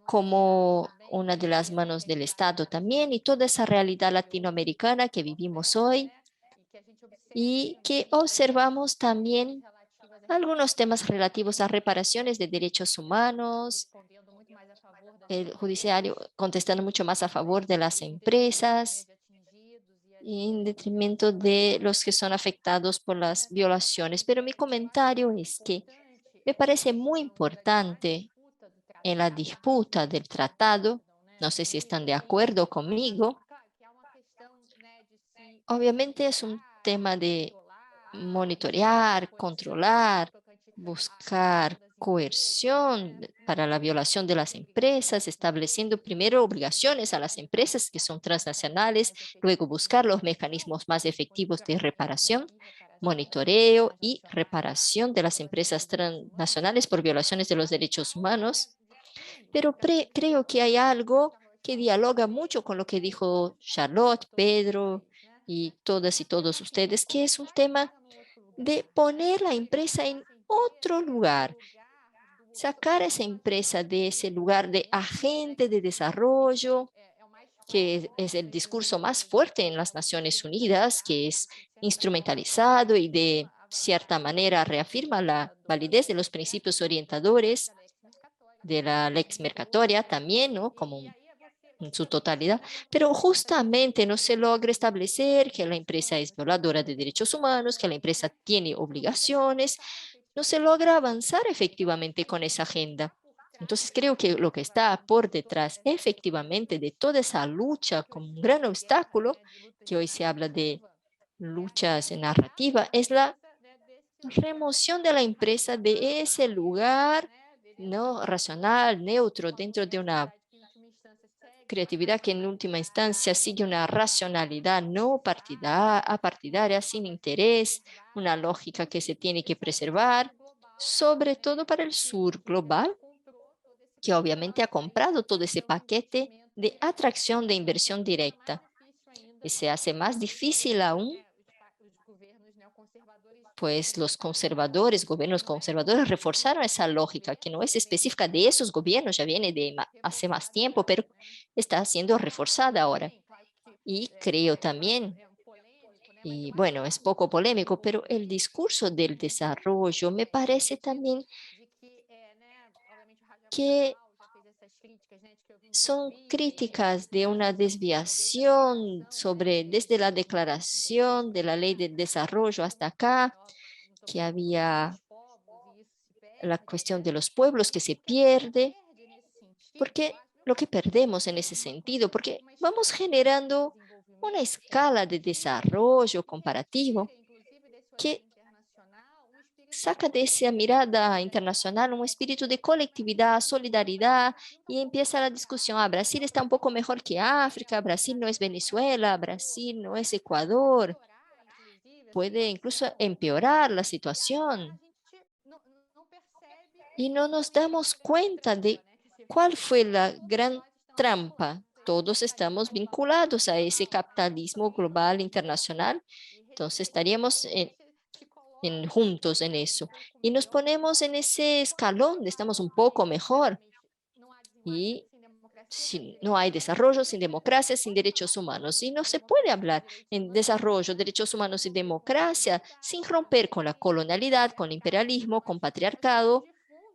D: como una de las manos del Estado también, y toda esa realidad latinoamericana que vivimos hoy y que observamos también algunos temas relativos a reparaciones de derechos humanos, el judiciario contestando mucho más a favor de las empresas en detrimento de los que son afectados por las violaciones. Pero mi comentario es que me parece muy importante en la disputa del tratado, no sé si están de acuerdo conmigo, obviamente es un tema de monitorear, controlar, buscar coerción para la violación de las empresas, estableciendo primero obligaciones a las empresas que son transnacionales, luego buscar los mecanismos más efectivos de reparación, monitoreo y reparación de las empresas transnacionales por violaciones de los derechos humanos. Pero creo que hay algo que dialoga mucho con lo que dijo Charlotte, Pedro y todas y todos ustedes, que es un tema de poner la empresa en otro lugar, sacar a esa empresa de ese lugar de agente de desarrollo, que es el discurso más fuerte en las Naciones Unidas, que es instrumentalizado y de cierta manera reafirma la validez de los principios orientadores de la lex mercatoria también, ¿no? Como en su totalidad, pero justamente no se logra establecer que la empresa es violadora de derechos humanos, que la empresa tiene obligaciones, no se logra avanzar efectivamente con esa agenda. Entonces creo que lo que está por detrás efectivamente de toda esa lucha como un gran obstáculo, que hoy se habla de luchas en narrativa, es la remoción de la empresa de ese lugar no racional, neutro, dentro de una creatividad que en última instancia sigue una racionalidad no partidaria, sin interés, una lógica que se tiene que preservar, sobre todo para el sur global, que obviamente ha comprado todo ese paquete de atracción de inversión directa. Y se hace más difícil aún, pues los conservadores, gobiernos conservadores reforzaron esa lógica que no es específica de esos gobiernos, ya viene de hace más tiempo, pero está siendo reforzada ahora. Y creo también, y bueno, es poco polémico, pero el discurso del desarrollo me parece también que son críticas de una desviación desde la declaración de la ley de desarrollo hasta acá, que había la cuestión de los pueblos que se pierde, porque lo que perdemos en ese sentido, porque vamos generando una escala de desarrollo comparativo que saca de esa mirada internacional un espíritu de colectividad, solidaridad, y empieza la discusión. Brasil está un poco mejor que África, Brasil no es Venezuela, Brasil no es Ecuador. Puede incluso empeorar la situación. Y no nos damos cuenta de cuál fue la gran trampa. Todos estamos vinculados a ese capitalismo global internacional. Entonces estaríamos juntos en eso. Y nos ponemos en ese escalón, estamos un poco mejor. Y si no hay desarrollo sin democracia, sin derechos humanos. Y no se puede hablar en desarrollo, derechos humanos y democracia sin romper con la colonialidad, con el imperialismo, con patriarcado,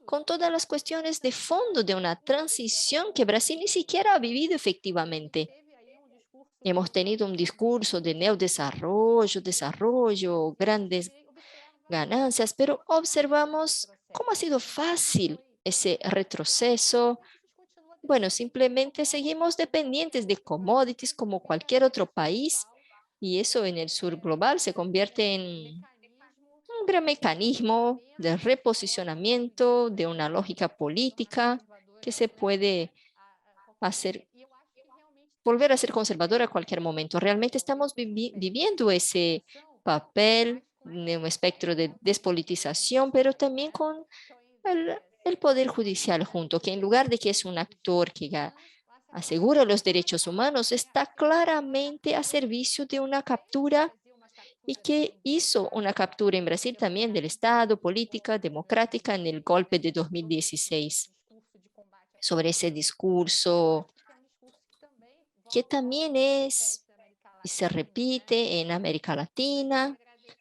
D: con todas las cuestiones de fondo de una transición que Brasil ni siquiera ha vivido efectivamente. Hemos tenido un discurso de neodesarrollo, desarrollo, grandes ganancias, pero observamos cómo ha sido fácil ese retroceso. Bueno, simplemente seguimos dependientes de commodities como cualquier otro país, y eso en el sur global se convierte en un gran mecanismo de reposicionamiento de una lógica política que se puede volver a ser conservadora a cualquier momento. Realmente estamos viviendo ese papel de un espectro de despolitización, pero también con el Poder Judicial junto, que en lugar de que es un actor que asegura los derechos humanos, está claramente a servicio de una captura, y que hizo una captura en Brasil también del Estado, política democrática en el golpe de 2016, sobre ese discurso que también es y se repite en América Latina.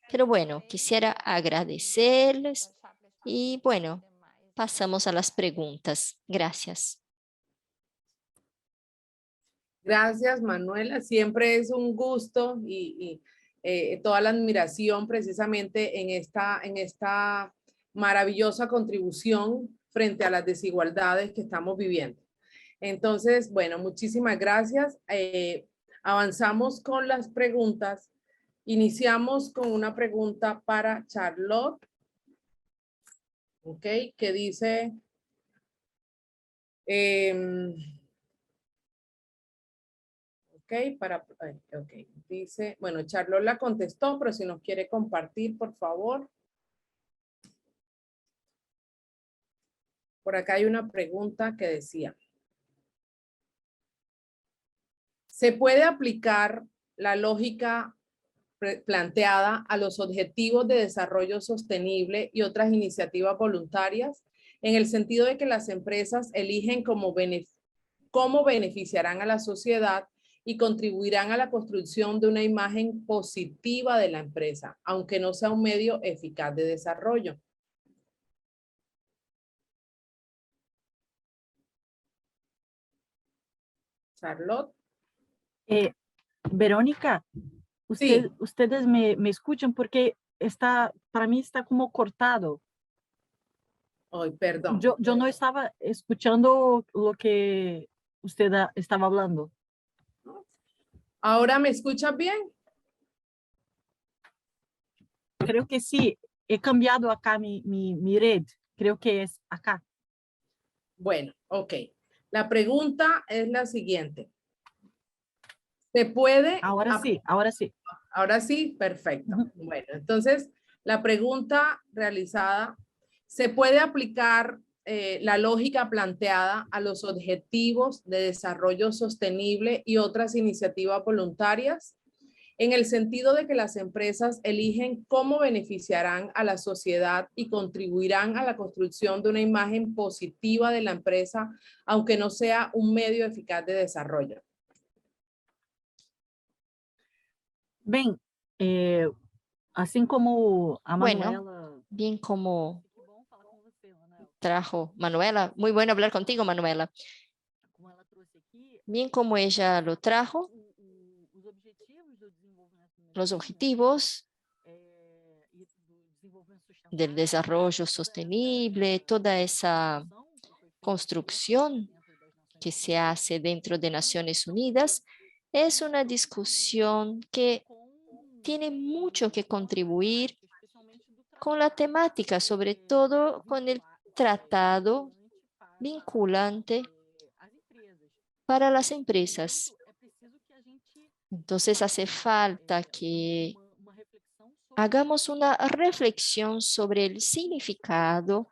D: Pero bueno, quisiera agradecerles y bueno, pasamos a las preguntas. Gracias.
A: Gracias, Manuela. Siempre es un gusto y toda la admiración precisamente en esta maravillosa contribución frente a las desigualdades que estamos viviendo. Entonces, bueno, muchísimas gracias. Avanzamos con las preguntas. Iniciamos con una pregunta para Charlotte, ¿ok? Que dice... dice, bueno, Charlotte la contestó, pero si nos quiere compartir, por favor. Por acá hay una pregunta que decía, ¿se puede aplicar la lógica planteada a los objetivos de desarrollo sostenible y otras iniciativas voluntarias, en el sentido de que las empresas eligen cómo beneficiarán a la sociedad y contribuirán a la construcción de una imagen positiva de la empresa, aunque no sea un medio eficaz de desarrollo? Charlotte.
C: Verónica,
A: Sí.
C: ustedes me escuchan porque para mí está como cortado.
A: Ay, perdón.
C: Yo no estaba escuchando lo que usted estaba hablando.
A: ¿Ahora me escuchas bien?
C: Creo que sí. He cambiado acá mi red. Creo que es acá.
A: Bueno, ok. La pregunta es la siguiente. ¿Se puede?
C: Ahora sí, ahora sí.
A: Ahora sí, perfecto. Bueno, entonces la pregunta realizada, ¿se puede aplicar la lógica planteada a los objetivos de desarrollo sostenible y otras iniciativas voluntarias? En el sentido de que las empresas eligen cómo beneficiarán a la sociedad y contribuirán a la construcción de una imagen positiva de la empresa, aunque no sea un medio eficaz de desarrollo.
C: Bem, assim como a
D: Bueno,
C: Manuela...
D: bien como trajo Manuela. Muy bueno hablar contigo, Manuela. Bien como ella lo trajo, los objetivos del desarrollo sostenible, toda esa construcción que se hace dentro de Naciones Unidas, es una discusión que tiene mucho que contribuir con la temática, sobre todo con el tratado vinculante para las empresas. Entonces hace falta que hagamos una reflexión sobre el significado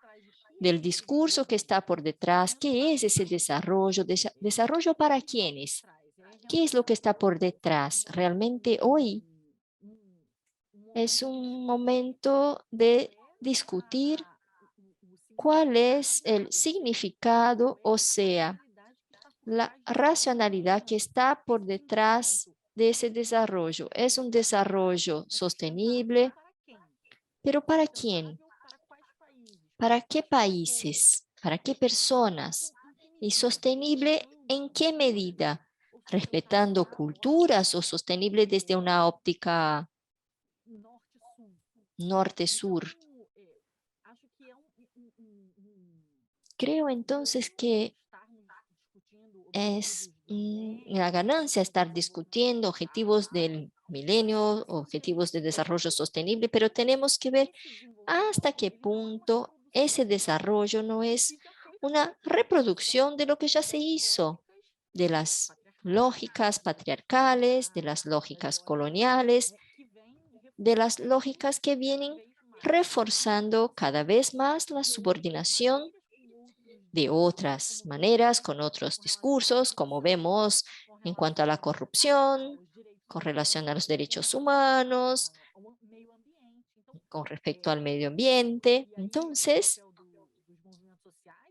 D: del discurso que está por detrás. ¿Qué es ese desarrollo? ¿Desarrollo para quiénes? ¿Qué es lo que está por detrás? Realmente hoy es un momento de discutir cuál es el significado, o sea, la racionalidad que está por detrás de ese desarrollo. Es un desarrollo sostenible, pero ¿para quién? ¿Para qué países? ¿Para qué personas? ¿Y sostenible en qué medida? ¿Respetando culturas o sostenible desde una óptica norte-sur? Creo entonces que es una ganancia estar discutiendo objetivos del milenio, objetivos de desarrollo sostenible, pero tenemos que ver hasta qué punto ese desarrollo no es una reproducción de lo que ya se hizo, de las lógicas patriarcales, de las lógicas coloniales, de las lógicas que vienen reforzando cada vez más la subordinación de otras maneras, con otros discursos, como vemos en cuanto a la corrupción, con relación a los derechos humanos, con respecto al medio ambiente. Entonces,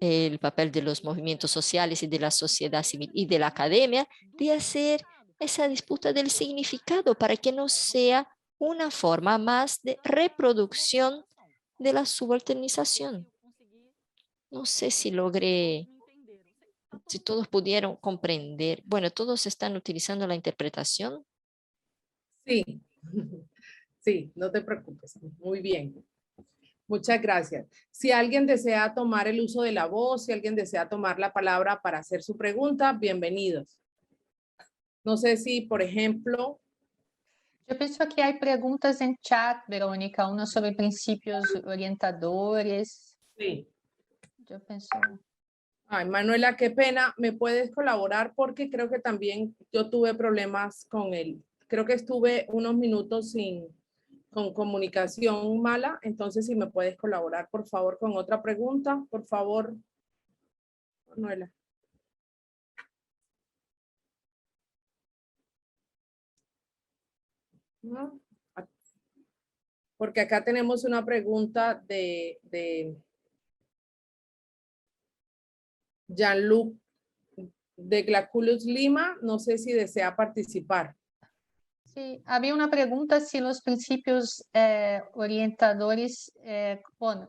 D: el papel de los movimientos sociales y de la sociedad civil y de la academia de hacer esa disputa del significado para que no sea una forma más de reproducción de la subalternización. No sé si logré, si todos pudieron comprender. Bueno, todos están utilizando la interpretación.
A: Sí, sí, no te preocupes. Muy bien. Muchas gracias. Si alguien desea tomar el uso de la voz, si alguien desea tomar la palabra para hacer su pregunta, bienvenidos. No sé si, por ejemplo...
F: Eu penso que há perguntas em chat, Verônica, uma sobre princípios orientadores.
A: Sí.
F: Eu penso...
A: Ay, Manuela, qué pena. ¿Me puedes colaborar? Porque creo que también yo tuve problemas con él. Creo que estuve unos minutos con comunicación mala. Entonces, si me puedes colaborar, por favor, con otra pregunta, por favor, Manuela. ¿No? Porque acá tenemos una pregunta de Jean-Luc de Glaculus Lima. No sé si desea participar.
F: Sí, havia uma pergunta se os princípios orientadores, bueno,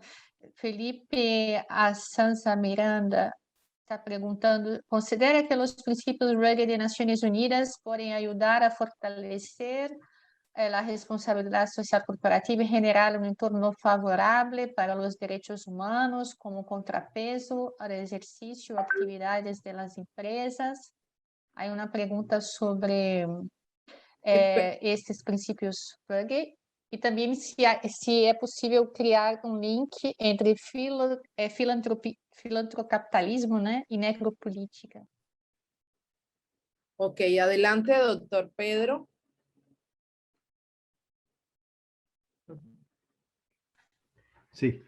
F: Felipe Assanza Miranda está perguntando, considera que os princípios Rugged de Nações Unidas podem ajudar a fortalecer la responsabilidad social corporativa y generar un entorno favorable para los derechos humanos como contrapeso al ejercicio de actividades de las empresas. Hay una pregunta sobre estes princípios Purge e também se é possível criar um link entre filantropocapitalismo, né, e necropolítica.
A: Ok, adelante, doctor Pedro.
B: Sí,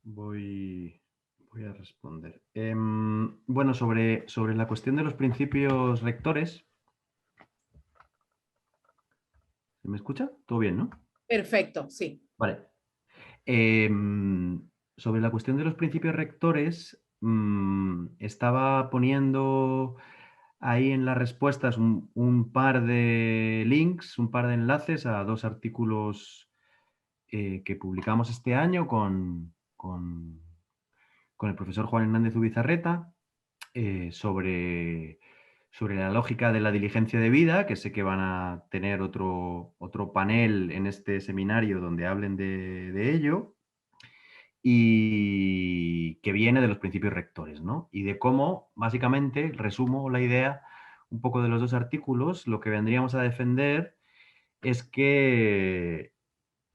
B: voy a responder. Bueno, sobre la cuestión de los principios rectores. ¿Se me escucha? ¿Todo bien, no?
A: Perfecto, sí.
B: Vale. Sobre la cuestión de los principios rectores, estaba poniendo ahí en las respuestas un par de links, un par de enlaces a dos artículos que publicamos este año con el profesor Juan Hernández Ubizarreta sobre la lógica de la diligencia de vida, que sé que van a tener otro panel en este seminario donde hablen de ello, y que viene de los principios rectores, ¿no? Y de cómo, básicamente, resumo la idea un poco de los dos artículos, lo que vendríamos a defender es que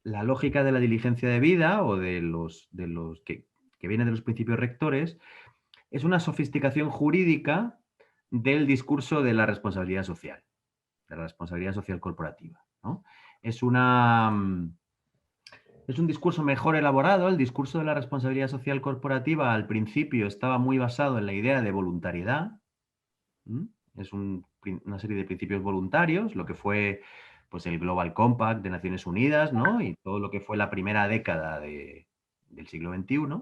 B: la lógica de la diligencia de vida o de los que viene de los principios rectores es una sofisticación jurídica del discurso de la responsabilidad social corporativa, ¿no? Es un discurso mejor elaborado. El discurso de la responsabilidad social corporativa al principio estaba muy basado en la idea de voluntariedad. Es una serie de principios voluntarios, lo que fue pues, el Global Compact de Naciones Unidas, ¿no? Y todo lo que fue la primera década del siglo XXI.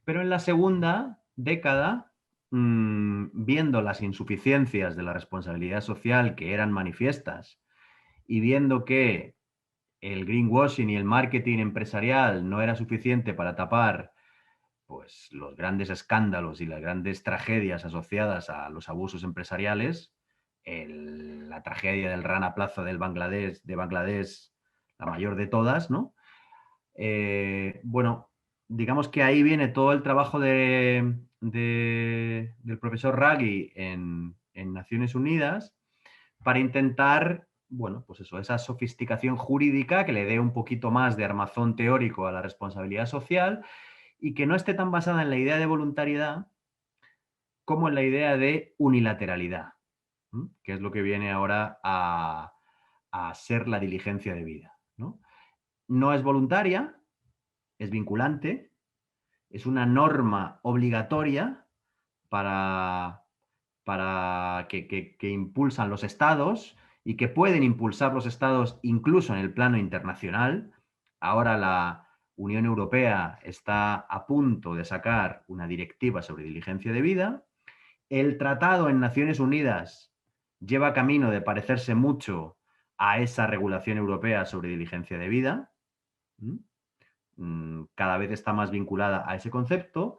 B: Pero en la segunda década, viendo las insuficiencias de la responsabilidad social que eran manifiestas y viendo que el greenwashing y el marketing empresarial no era suficiente para tapar pues, los grandes escándalos y las grandes tragedias asociadas a los abusos empresariales, la tragedia del Rana Plaza de Bangladesh, la mayor de todas, ¿no? Bueno, digamos que ahí viene todo el trabajo del profesor Raggi en Naciones Unidas para intentar, bueno, pues eso, esa sofisticación jurídica que le dé un poquito más de armazón teórico a la responsabilidad social y que no esté tan basada en la idea de voluntariedad como en la idea de unilateralidad, que es lo que viene ahora a ser la diligencia de vida, ¿no? No es voluntaria, es vinculante, es una norma obligatoria para que impulsan los estados y que pueden impulsar los estados incluso en el plano internacional. Ahora la Unión Europea está a punto de sacar una directiva sobre diligencia de vida. El tratado en Naciones Unidas lleva camino de parecerse mucho a esa regulación europea sobre diligencia de vida. Cada vez está más vinculada a ese concepto.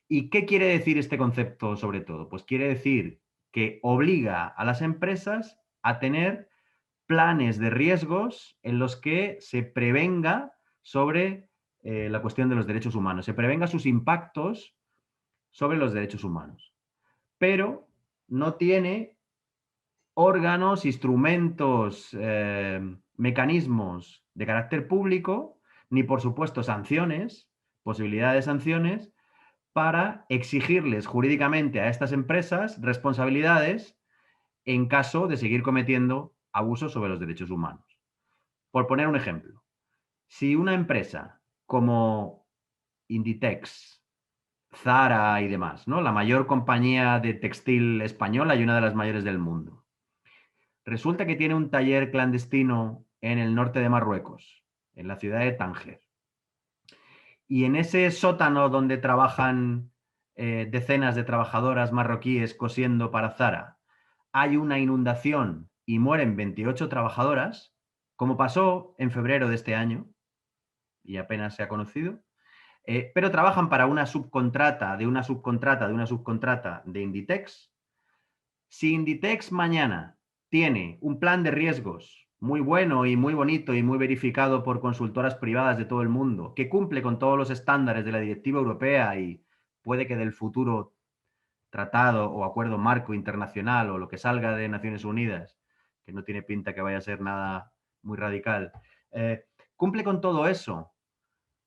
B: ¿Y qué quiere decir este concepto sobre todo? Pues quiere decir que obliga a las empresas a tener planes de riesgos en los que se prevenga sobre la cuestión de los derechos humanos, se prevenga sus impactos sobre los derechos humanos. Pero no tiene órganos, instrumentos, mecanismos de carácter público, ni por supuesto sanciones, posibilidad de sanciones, para exigirles jurídicamente a estas empresas responsabilidades en caso de seguir cometiendo abusos sobre los derechos humanos. Por poner un ejemplo, si una empresa como Inditex, Zara y demás, ¿no? La mayor compañía de textil española y una de las mayores del mundo, resulta que tiene un taller clandestino en el norte de Marruecos, en la ciudad de Tánger. Y en ese sótano donde trabajan decenas de trabajadoras marroquíes cosiendo para Zara, hay una inundación y mueren 28 trabajadoras, como pasó en febrero de este año, y apenas se ha conocido, pero trabajan para una subcontrata de Inditex. Si Inditex mañana tiene un plan de riesgos muy bueno y muy bonito y muy verificado por consultoras privadas de todo el mundo, que cumple con todos los estándares de la Directiva Europea y puede que del futuro tratado o acuerdo marco internacional o lo que salga de Naciones Unidas, que no tiene pinta que vaya a ser nada muy radical, cumple con todo eso.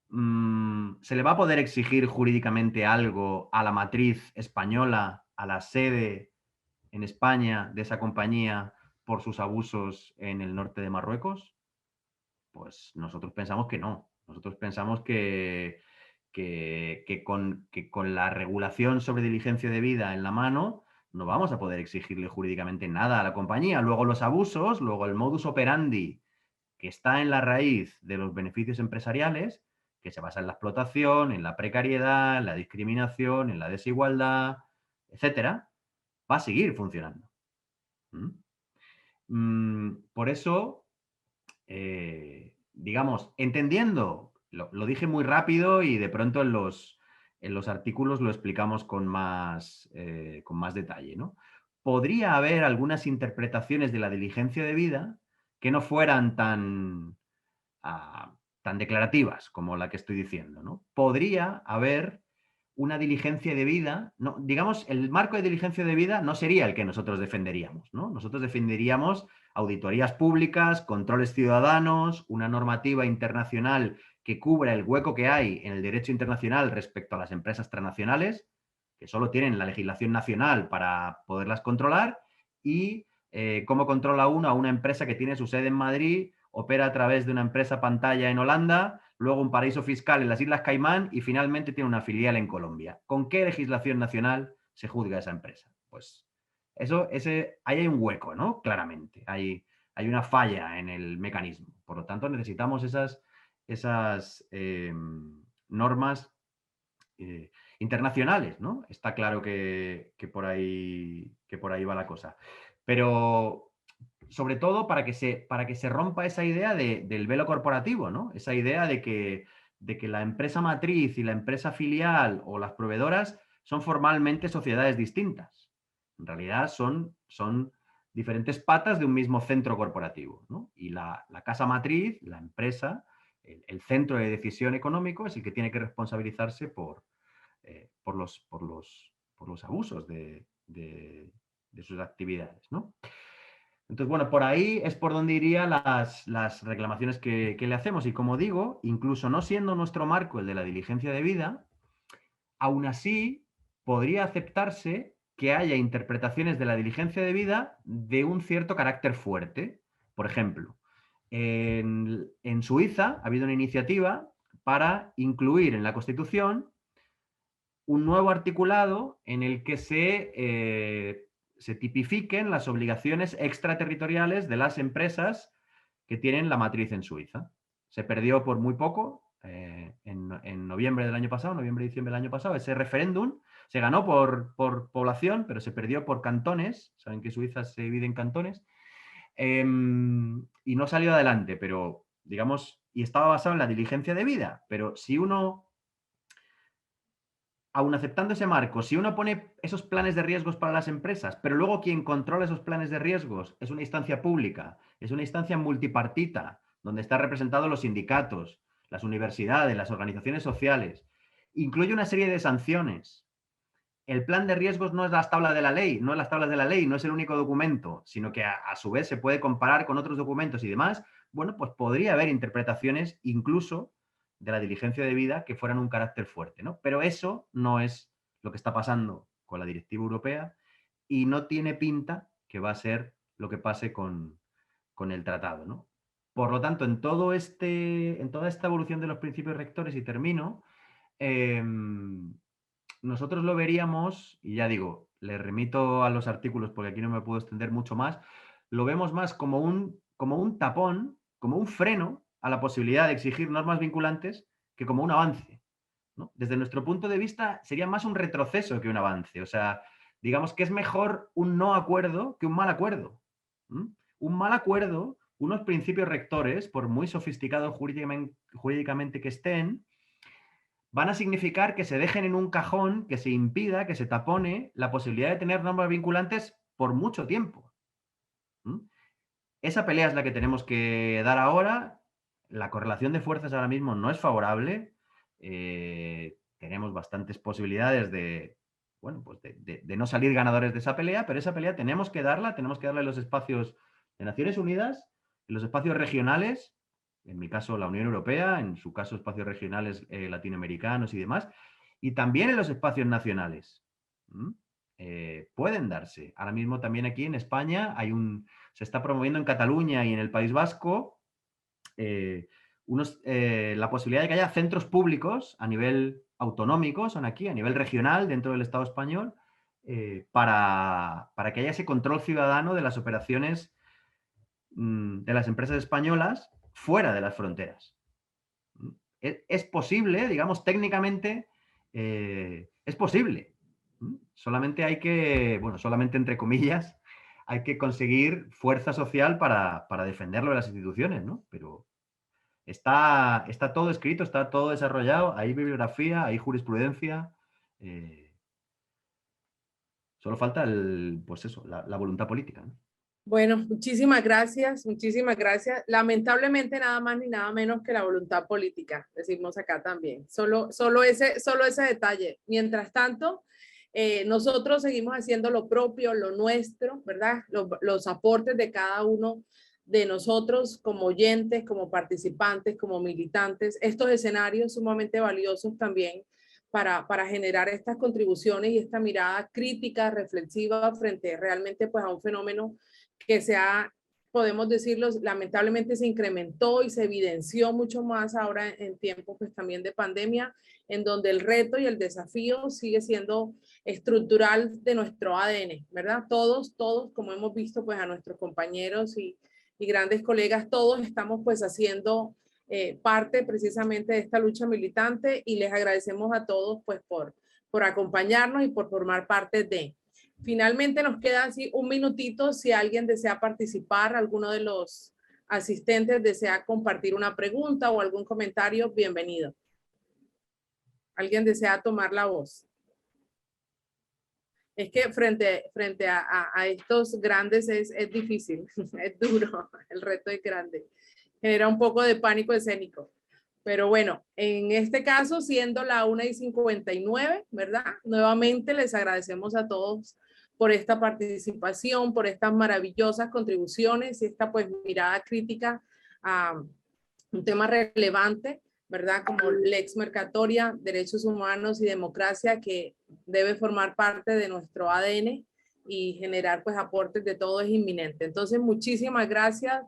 B: ¿Se le va a poder exigir jurídicamente algo a la matriz española, a la sede en España de esa compañía por sus abusos en el norte de Marruecos? Pues nosotros pensamos que no. Nosotros pensamos que con la regulación sobre diligencia de vida en la mano no vamos a poder exigirle jurídicamente nada a la compañía. Luego los abusos, luego el modus operandi que está en la raíz de los beneficios empresariales, que se basa en la explotación, en la precariedad, en la discriminación, en la desigualdad, etcétera, va a seguir funcionando. Por eso, digamos, entendiendo, lo dije muy rápido y de pronto en los artículos lo explicamos con más detalle, ¿no? Podría haber algunas interpretaciones de la diligencia de vida que no fueran tan declarativas como la que estoy diciendo, ¿no? Podría haber una diligencia de vida, no, digamos, el marco de diligencia de vida no sería el que nosotros defenderíamos, ¿no? Nosotros defenderíamos auditorías públicas, controles ciudadanos, una normativa internacional que cubra el hueco que hay en el derecho internacional respecto a las empresas transnacionales, que solo tienen la legislación nacional para poderlas controlar, y cómo controla uno a una empresa que tiene su sede en Madrid, opera a través de una empresa pantalla en Holanda, luego un paraíso fiscal en las Islas Caimán y finalmente tiene una filial en Colombia. ¿Con qué legislación nacional se juzga esa empresa? Pues ahí hay un hueco, ¿no? Claramente, hay una falla en el mecanismo. Por lo tanto, necesitamos esas normas internacionales, ¿no? Está claro que por ahí va la cosa. Pero sobre todo para que se rompa esa idea del velo corporativo, ¿no? Esa idea de que la empresa matriz y la empresa filial o las proveedoras son formalmente sociedades distintas. En realidad son diferentes patas de un mismo centro corporativo, ¿no? Y la casa matriz, la empresa, el centro de decisión económico es el que tiene que responsabilizarse por los abusos de sus actividades, ¿no? Entonces, bueno, por ahí es por donde irían las reclamaciones que le hacemos. Y como digo, incluso no siendo nuestro marco el de la diligencia de vida, aún así podría aceptarse que haya interpretaciones de la diligencia de vida de un cierto carácter fuerte. Por ejemplo, en Suiza ha habido una iniciativa para incluir en la Constitución un nuevo articulado en el que se tipifiquen las obligaciones extraterritoriales de las empresas que tienen la matriz en Suiza. Se perdió por muy poco, en noviembre del año pasado, noviembre-diciembre del año pasado, ese referéndum. Se ganó por población, pero se perdió por cantones. Saben que Suiza se divide en cantones. Y no salió adelante, pero digamos, y estaba basado en la diligencia de vida. Pero si uno, aún aceptando ese marco, si uno pone esos planes de riesgos para las empresas, pero luego quien controla esos planes de riesgos es una instancia pública, es una instancia multipartita, donde están representados los sindicatos, las universidades, las organizaciones sociales, incluye una serie de sanciones. El plan de riesgos no es las tablas de la ley, no es las tablas de la ley, no es el único documento, sino que a su vez se puede comparar con otros documentos y demás. Bueno, pues podría haber interpretaciones incluso de la diligencia de vida que fueran un carácter fuerte, ¿no? Pero eso no es lo que está pasando con la directiva europea y no tiene pinta que va a ser lo que pase con el tratado, ¿no? Por lo tanto, en toda esta evolución de los principios rectores, y termino, nosotros lo veríamos, y ya digo, le remito a los artículos porque aquí no me puedo extender mucho más, lo vemos más como un tapón, como un freno a la posibilidad de exigir normas vinculantes que como un avance, ¿no? Desde nuestro punto de vista sería más un retroceso que un avance. O sea, digamos que es mejor un no acuerdo que un mal acuerdo. Un mal acuerdo, unos principios rectores, por muy sofisticados jurídicamente que estén, van a significar que se dejen en un cajón, que se impida, que se tapone la posibilidad de tener normas vinculantes por mucho tiempo. esa pelea es la que tenemos que dar ahora. La correlación de fuerzas ahora mismo no es favorable. Tenemos bastantes posibilidades de, bueno, pues de no salir ganadores de esa pelea, pero esa pelea tenemos que darla en los espacios de Naciones Unidas, en los espacios regionales, en mi caso la Unión Europea, en su caso espacios regionales latinoamericanos y demás, y también en los espacios nacionales. Pueden darse. Ahora mismo también aquí en España se está promoviendo en Cataluña y en el País Vasco la posibilidad de que haya centros públicos a nivel autonómico, son aquí, a nivel regional, dentro del Estado español, para que haya ese control ciudadano de las operaciones de las empresas españolas fuera de las fronteras. Es posible, digamos, técnicamente, es posible. Solamente hay que, bueno, solamente entre comillas, hay que conseguir fuerza social para defenderlo de las instituciones, ¿no? Pero está todo escrito, está todo desarrollado, hay bibliografía, hay jurisprudencia. Solo falta pues eso, la voluntad política, ¿no?
A: Bueno, muchísimas gracias, muchísimas gracias. Lamentablemente nada más ni nada menos que la voluntad política, decimos acá también. Solo ese detalle. Mientras tanto, nosotros seguimos haciendo lo propio, lo nuestro, ¿verdad? Los aportes de cada uno de nosotros como oyentes, como participantes, como militantes. Estos escenarios sumamente valiosos también para generar estas contribuciones y esta mirada crítica, reflexiva frente realmente pues a un fenómeno que podemos decirlo, lamentablemente se incrementó y se evidenció mucho más ahora en tiempos pues también de pandemia, en donde el reto y el desafío sigue siendo estructural de nuestro ADN, ¿verdad? Todos, como hemos visto pues a nuestros compañeros y grandes colegas, todos estamos pues haciendo parte precisamente de esta lucha militante y les agradecemos a todos pues por acompañarnos y por formar parte de. Finalmente nos queda así un minutito si alguien desea participar, alguno de los asistentes desea compartir una pregunta o algún comentario, bienvenido. ¿Alguien desea tomar la voz? Es que frente a estos grandes es difícil, es duro, el reto es grande, genera un poco de pánico escénico. Pero bueno, en este caso, siendo la 1:59, ¿verdad? Nuevamente les agradecemos a todos por esta participación, por estas maravillosas contribuciones y esta pues mirada crítica a un tema relevante, ¿verdad? Como lex mercatoria, derechos humanos y democracia que debe formar parte de nuestro ADN y generar pues aportes de todo es inminente. Entonces, muchísimas gracias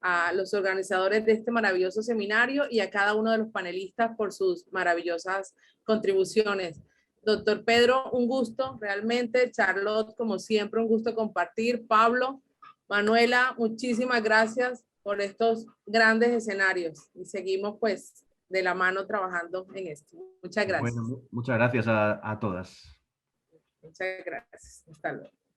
A: a los organizadores de este maravilloso seminario y a cada uno de los panelistas por sus maravillosas contribuciones. Doctor Pedro, un gusto realmente. Charlotte, como siempre, un gusto compartir. Pablo, Manuela, muchísimas gracias por estos grandes escenarios y seguimos pues de la mano trabajando en esto. Muchas gracias.
B: Bueno, muchas gracias a todas.
A: Muchas gracias. Hasta luego.